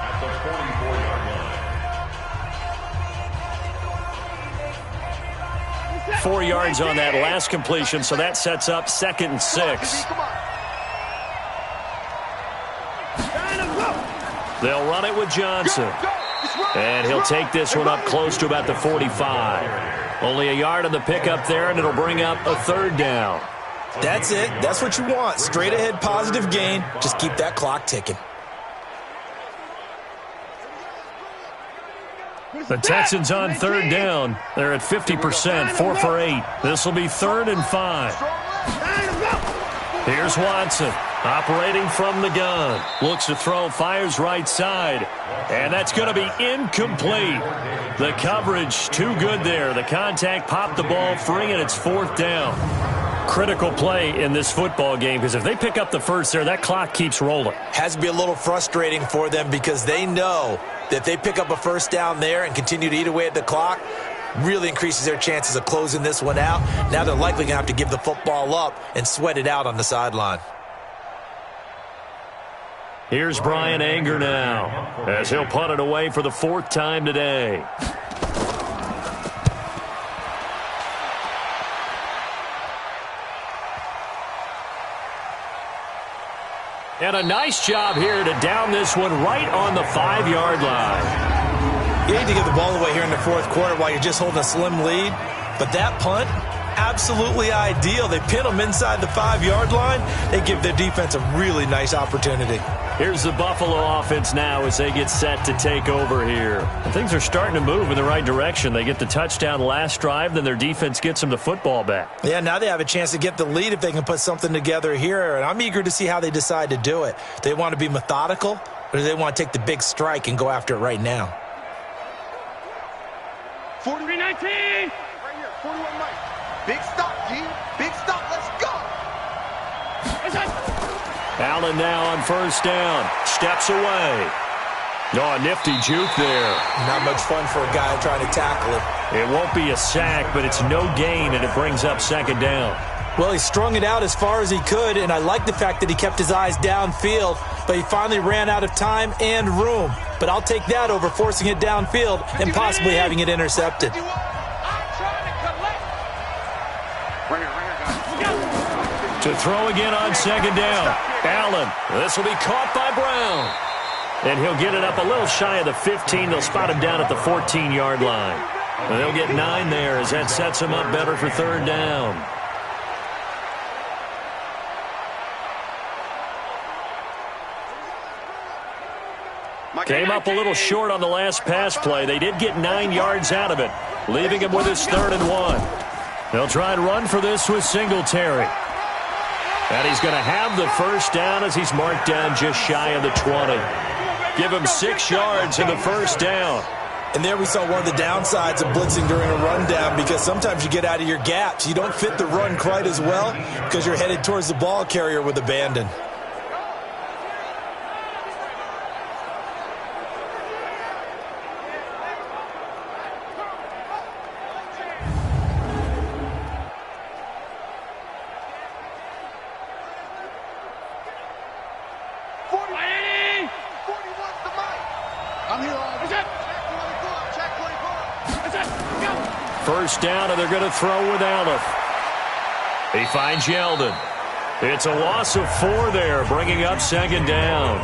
Speaker 9: at the 44-yard line.
Speaker 7: 4 yards on that last completion, so that sets up 2nd and 6. They'll run it with Johnson. And he'll take this one up close to about the 45. Only a yard on the pickup there, and it'll bring up a 3rd down.
Speaker 8: That's it. That's what you want. Straight ahead positive gain. Just keep that clock ticking.
Speaker 7: The Texans on 3rd down. They're at 50%, 4 for 8. This will be 3rd and 5. Here's Watson, operating from the gun. Looks to throw, fires right side. And that's going to be incomplete. The coverage too good there. The contact popped the ball free, and it's 4th down. Critical play in this football game, because if they pick up the first there, that clock keeps rolling.
Speaker 8: Has to be a little frustrating for them because they know that if they pick up a first down there and continue to eat away at the clock, really increases their chances of closing this one out. Now they're likely going to have to give the football up and sweat it out on the sideline.
Speaker 7: Here's Brian Anger now, as he'll punt it away for the 4th time today. And a nice job here to down this one right on the 5-yard line.
Speaker 8: You need to get the ball away here in the 4th quarter while you're just holding a slim lead. But that punt, absolutely ideal. They pin them inside the 5-yard line. They give their defense a really nice opportunity.
Speaker 7: Here's the Buffalo offense now as they get set to take over here. And things are starting to move in the right direction. They get the touchdown last drive, then their defense gets them the football back.
Speaker 8: Yeah, now they have a chance to get the lead if they can put something together here. And I'm eager to see how they decide to do it. They want to be methodical, or do they want to take the big strike and go after it right now?
Speaker 3: 43-19. Right here, 41 Mike. Big stop, G. Big stop. Let's go.
Speaker 7: Allen now on first down. Steps away. Oh, a nifty juke there.
Speaker 8: Not much fun for a guy trying to tackle it.
Speaker 7: It won't be a sack, but it's no gain, and it brings up 2nd down.
Speaker 8: Well, he strung it out as far as he could, and I like the fact that he kept his eyes downfield, but he finally ran out of time and room. But I'll take that over forcing it downfield and possibly having it intercepted.
Speaker 7: To throw again on 2nd down. Allen, this will be caught by Brown. And he'll get it up a little shy of the 15. They'll spot him down at the 14-yard line. And they'll get 9 there as that sets him up better for 3rd down. Came up a little short on the last pass play. They did get 9 yards out of it, leaving him with his 3rd and 1. They'll try and run for this with Singletary. And he's going to have the first down as he's marked down just shy of the 20. Give him 6 yards in the first down.
Speaker 8: And there we saw one of the downsides of blitzing during a rundown, because sometimes you get out of your gaps. You don't fit the run quite as well because you're headed towards the ball carrier with abandon.
Speaker 7: First down, and they're going to throw with Aleph. He finds Yeldon. It's a loss of 4 there, bringing up second down.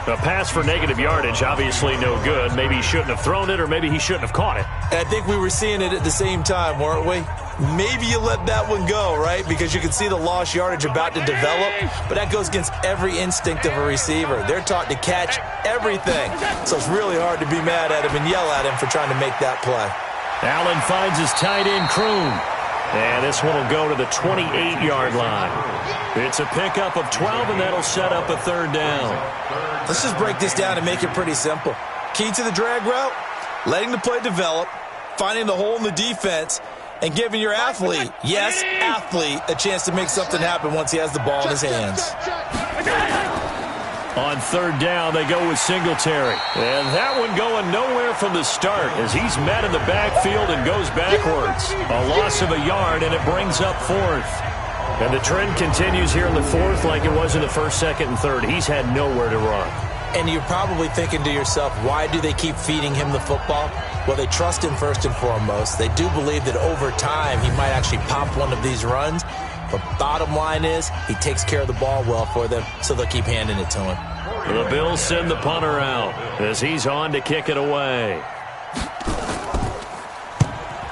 Speaker 7: A pass for negative yardage, obviously no good. Maybe he shouldn't have thrown it, or maybe he shouldn't have caught it.
Speaker 8: I think we were seeing it at the same time, weren't we? Maybe you let that one go, right? Because you can see the lost yardage about to develop, but that goes against every instinct of a receiver. They're taught to catch everything. So it's really hard to be mad at him and yell at him for trying to make that play.
Speaker 7: Allen finds his tight end, Kroon. And this one will go to the 28-yard line. It's a pickup of 12, and that'll set up a third down.
Speaker 8: Let's just break this down and make it pretty simple. Key to the drag route, letting the play develop, finding the hole in the defense, and giving your athlete, yes, athlete, a chance to make something happen once he has the ball in his hands.
Speaker 7: On third down, they go with Singletary. And that one going nowhere from the start as he's met in the backfield and goes backwards. A loss of a yard, and it brings up fourth. And the trend continues here in the fourth like it was in the first, second, and third. He's had nowhere to run.
Speaker 8: And you're probably thinking to yourself, why do they keep feeding him the football? Well, they trust him first and foremost. They do believe that over time he might actually pop one of these runs. But bottom line is he takes care of the ball well for them, so they'll keep handing it to him.
Speaker 7: The Bills send the punter out as he's on to kick it away.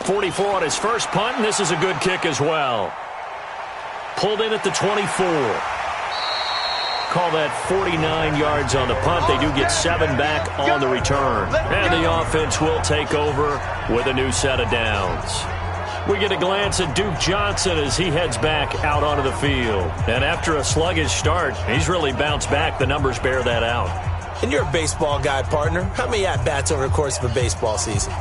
Speaker 7: 44 on his first punt, and this is a good kick as well. Pulled in at the 24. Call that 49 yards on the punt. They do get 7 back on the return. And the offense will take over with a new set of downs. We get a glance at Duke Johnson as he heads back out onto the field. And after a sluggish start, he's really bounced back. The numbers bear that out.
Speaker 8: And you're a baseball guy, partner. How many at-bats over the course of a baseball season?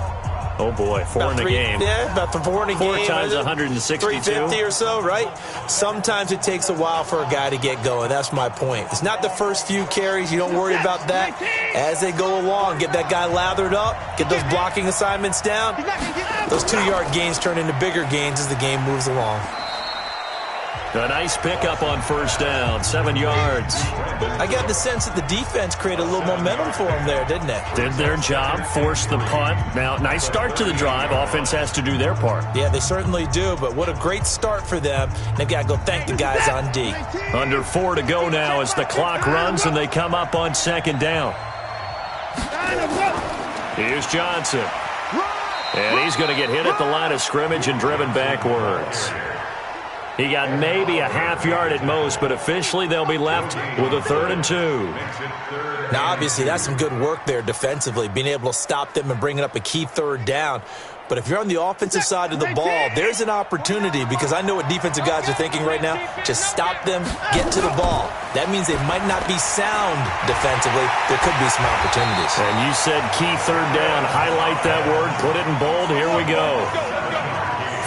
Speaker 7: Oh, boy, 4 in a game.
Speaker 8: Yeah, about 4 in a game.
Speaker 7: 4 times 162.
Speaker 8: 350 or so, right? Sometimes it takes a while for a guy to get going. That's my point. It's not the first few carries. You don't worry about that. As they go along, get that guy lathered up, get those blocking assignments down. Those 2-yard gains turn into bigger gains as the game moves along.
Speaker 7: A nice pickup on first down, 7 yards.
Speaker 8: I got the sense that the defense created a little momentum for them there, didn't it?
Speaker 7: Did their job, forced the punt. Now, nice start to the drive. Offense has to do their part.
Speaker 8: Yeah, they certainly do, but what a great start for them. They've got to go thank the guys on D.
Speaker 7: Under 4 to go now as the clock runs and they come up on second down. Here's Johnson. And he's going to get hit at the line of scrimmage and driven backwards. He got maybe a half yard at most, but officially they'll be left with a 3rd and 2.
Speaker 8: Now, obviously, that's some good work there defensively, being able to stop them and bringing up a key 3rd down. But if you're on the offensive side of the ball, there's an opportunity because I know what defensive guys are thinking right now. Just stop them, get to the ball. That means they might not be sound defensively. There could be some opportunities.
Speaker 7: And you said key 3rd down. Highlight that word. Put it in bold. Here we go.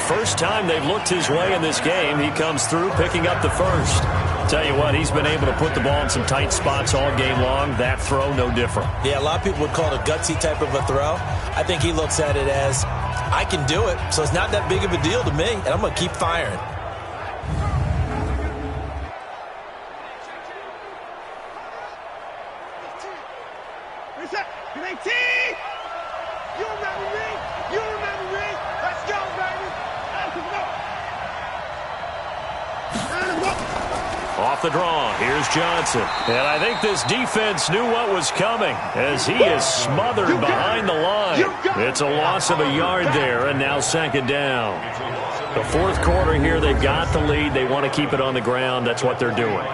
Speaker 7: First time they've looked his way in this game. He comes through picking up the first. Tell you what, he's been able to put the ball in some tight spots all game long. That throw, no different.
Speaker 8: Yeah, a lot of people would call it a gutsy type of a throw. I think he looks at it as, I can do it, so it's not that big of a deal to me, and I'm going to keep firing.
Speaker 7: Off the draw, here's Johnson. And I think this defense knew what was coming as he is smothered behind the line. It's a loss of a yard there, and now second down. The fourth quarter here, they've got the lead. They want to keep it on the ground. That's what they're doing.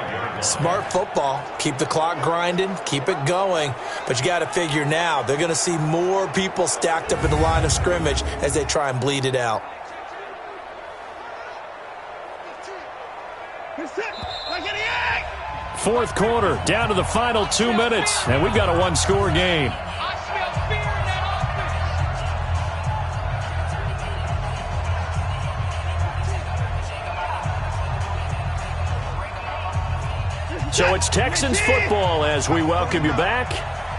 Speaker 8: Smart football. Keep the clock grinding. Keep it going. But you got to figure now, they're going to see more people stacked up in the line of scrimmage as they try and bleed it out.
Speaker 7: Fourth quarter, down to the final 2 minutes, and we've got a 1-score game. So it's Texans football as we welcome you back.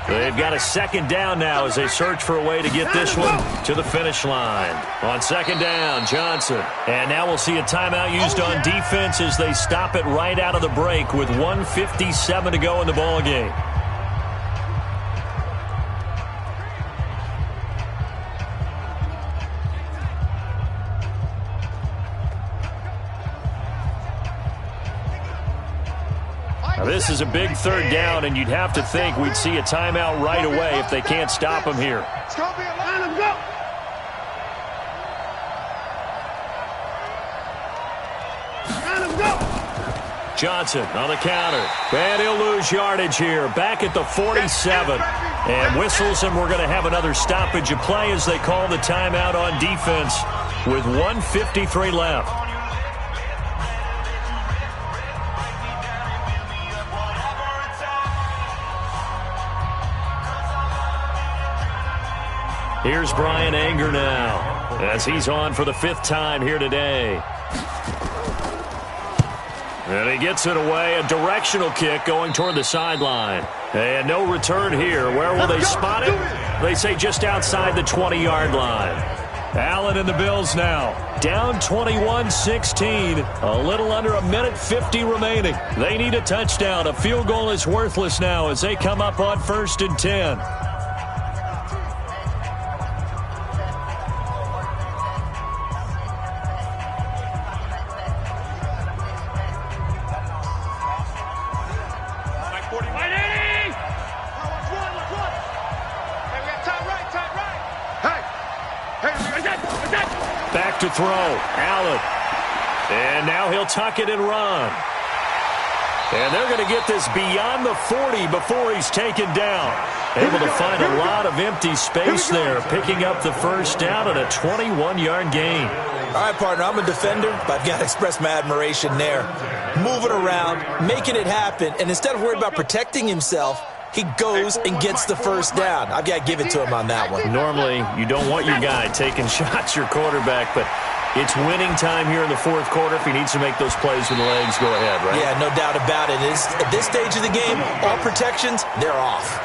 Speaker 7: They've got a second down now as they search for a way to get this one to the finish line. On second down, Johnson. And now we'll see a timeout used on defense as they stop it right out of the break with 1:57 to go in the ballgame. Now, this is a big third down, and you'd have to think we'd see a timeout right away if they can't stop him here.
Speaker 4: It's going to be a line of go.
Speaker 7: Johnson on the counter. And he'll lose yardage here. Back at the 47. And whistles, and we're going to have another stoppage of play as they call the timeout on defense with 1:53 left. Here's Brian Anger now as he's on for the 5th time here today. And he gets it away, a directional kick going toward the sideline. And no return here. Where will they spot it? They say just outside the 20-yard line. Allen and the Bills now down 21-16. A little under a minute 50 remaining. They need a touchdown. A field goal is worthless now as they come up on 1st and 10. Back to throw. Allen. And now he'll tuck it and run. And they're going to get this beyond the 40 before he's taken down. Able to find a lot of empty space there, picking up the 1st down and a 21-yard gain.
Speaker 8: All right, partner, I'm a defender, but I've got to express my admiration there. Moving around, making it happen, and instead of worried about protecting himself, he goes and gets the 1st down. I've got to give it to him on that one.
Speaker 7: Normally, you don't want your guy taking shots, your quarterback, but it's winning time here in the 4th quarter. If he needs to make those plays with the legs, go ahead, right?
Speaker 8: Yeah, no doubt about it. At this stage of the game, all protections, they're off.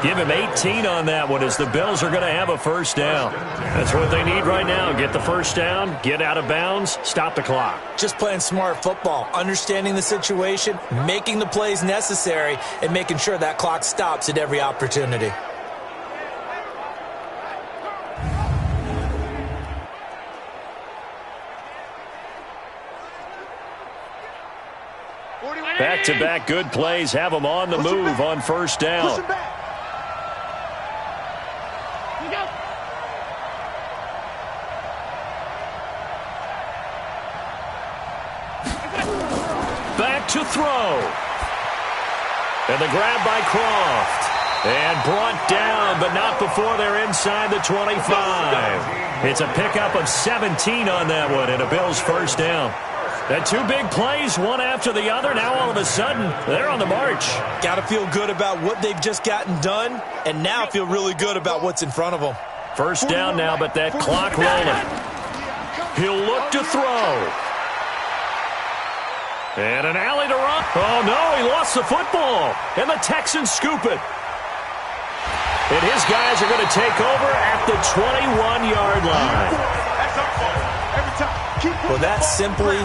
Speaker 7: Give him 18 on that one as the Bills are going to have a 1st down. That's what they need right now. Get the 1st down, get out of bounds, stop the clock.
Speaker 8: Just playing smart football, understanding the situation, making the plays necessary, and making sure that clock stops at every opportunity.
Speaker 7: Back-to-back good plays have them on the move on 1st down. Back to throw. And the grab by Croft. And brought down, but not before they're inside the 25. It's a pickup of 17 on that one, and a Bills 1st down. And 2 big plays, one after the other. Now all of a sudden, they're on the march.
Speaker 8: Got to feel good about what they've just gotten done, and now feel really good about what's in front of them.
Speaker 7: 1st down now, but that clock rolling. He'll look to throw. And an alley to run. Oh, no, he lost the football. And the Texans scoop it. And his guys are going to take over at the 21-yard line.
Speaker 8: Well, that simply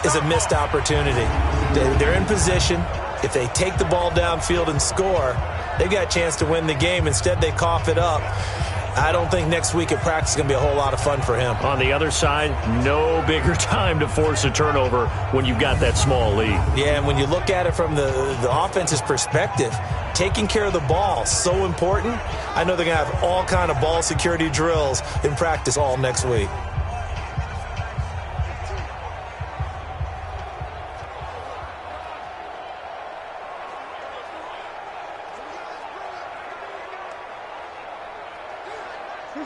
Speaker 8: is a missed opportunity. They're in position. If they take the ball downfield and score, they've got a chance to win the game. Instead, they cough it up. I don't think next week at practice is going to be a whole lot of fun for him.
Speaker 7: On the other side, no bigger time to force a turnover when you've got that small lead.
Speaker 8: Yeah, and when you look at it from the offense's perspective, taking care of the ball, so important. I know they're going to have all kind of ball security drills in practice all next week.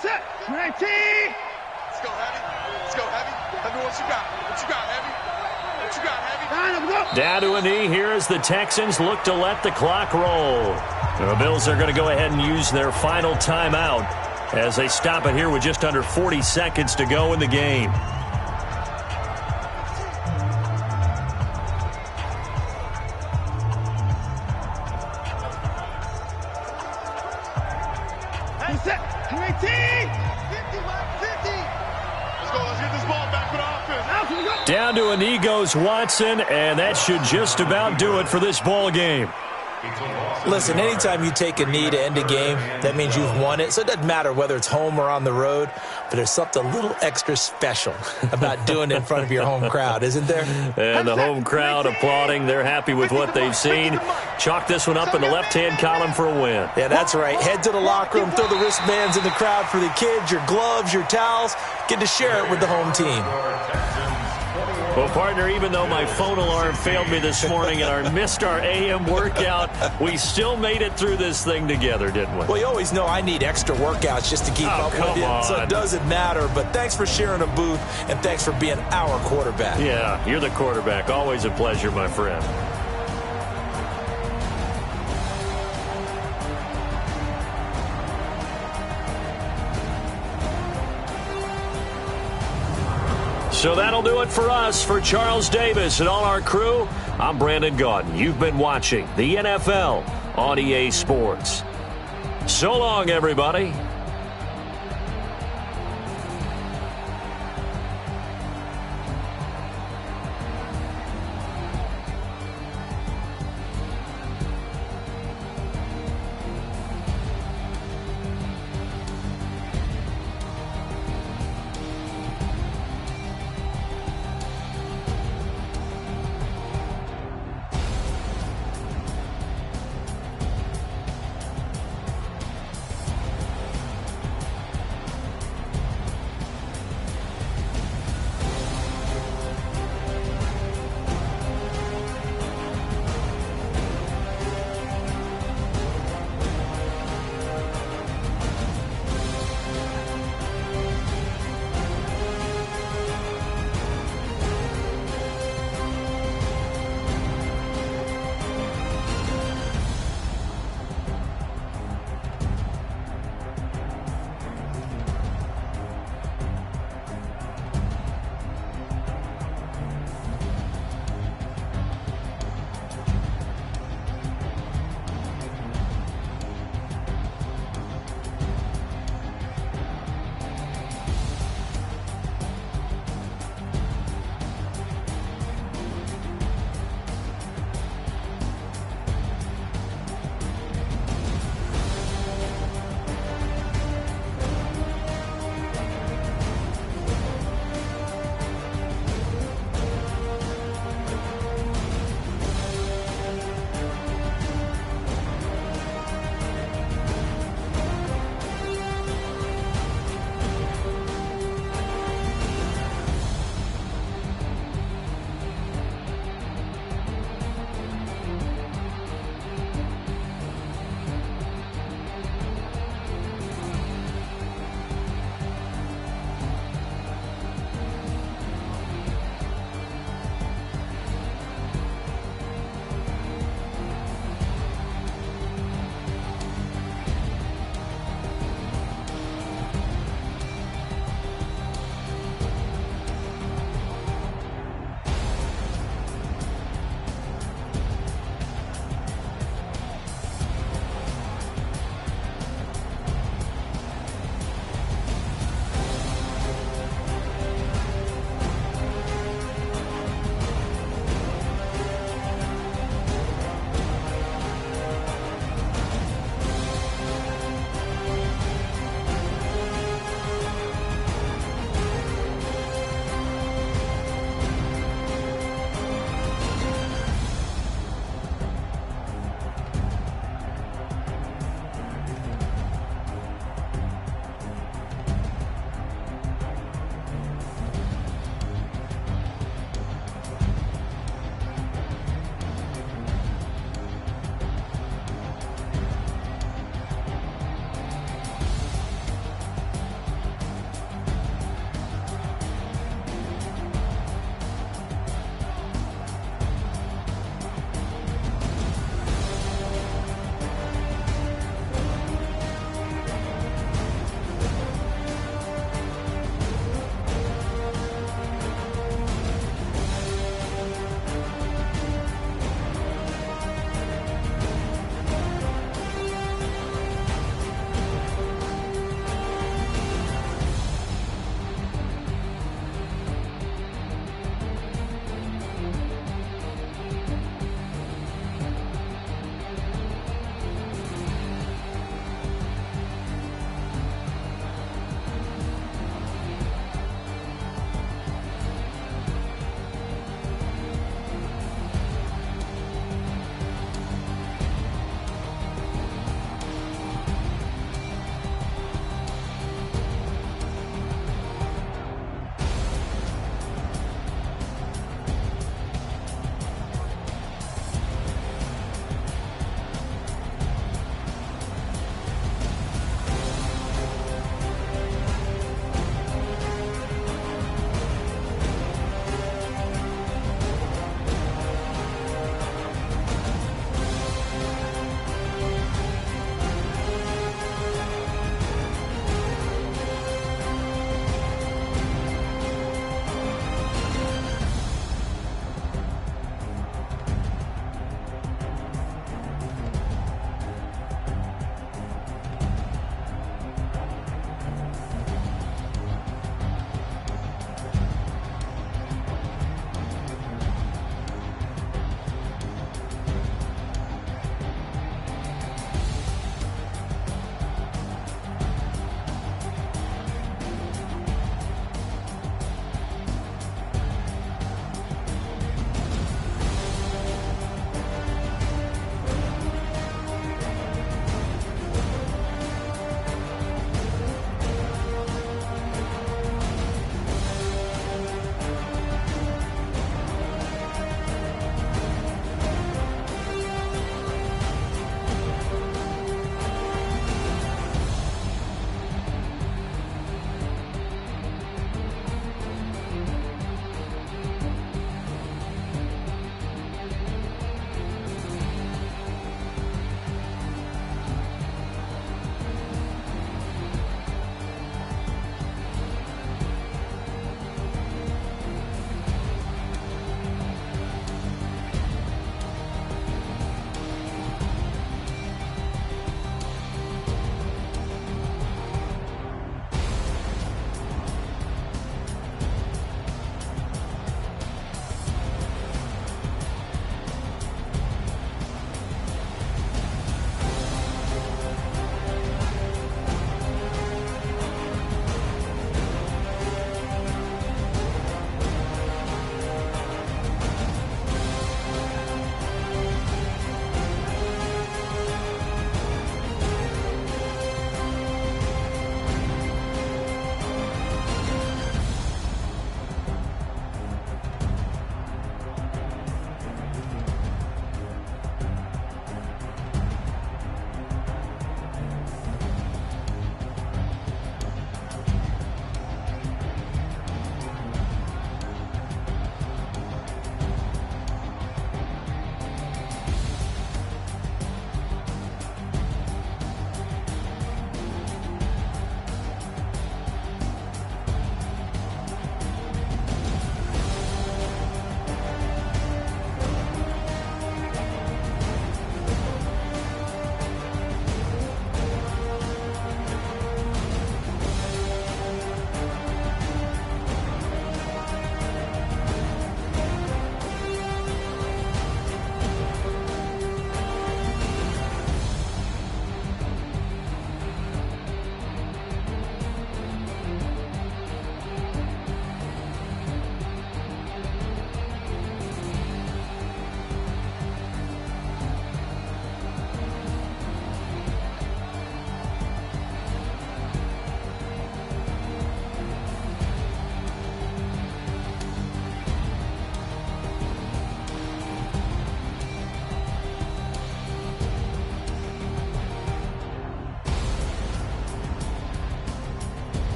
Speaker 4: Set. 19. Let's go, Heavy. Let's go, Heavy. Heavy, what you got? What you got, Heavy? What you got, Heavy?
Speaker 7: Down to a knee here as the Texans look to let the clock roll. The Bills are going to go ahead and use their final timeout as they stop it here with just under 40 seconds to go in the game. Down to a knee goes Watson, and that should just about do it for this ball game.
Speaker 8: Listen, anytime you take a knee to end a game, that means you've won it. So it doesn't matter whether it's home or on the road, but there's something a little extra special about doing it in front of your home crowd, isn't there?
Speaker 7: And the home crowd applauding. They're happy with what they've seen. Chalk this one up in the left-hand column for a win.
Speaker 8: Yeah, that's right. Head to the locker room, throw the wristbands in the crowd for the kids, your gloves, your towels. Get to share it with the home team.
Speaker 7: Well, partner, even though my phone alarm failed me this morning and missed our AM workout, we still made it through this thing together, didn't we?
Speaker 8: Well, you always know I need extra workouts just to keep up with you, so it doesn't matter. But thanks for sharing a booth, and thanks for being our quarterback.
Speaker 7: Yeah, you're the quarterback. Always a pleasure, my friend. So that'll do it for us. For Charles Davis and all our crew, I'm Brandon Gaudin. You've been watching the NFL on EA Sports. So long, everybody.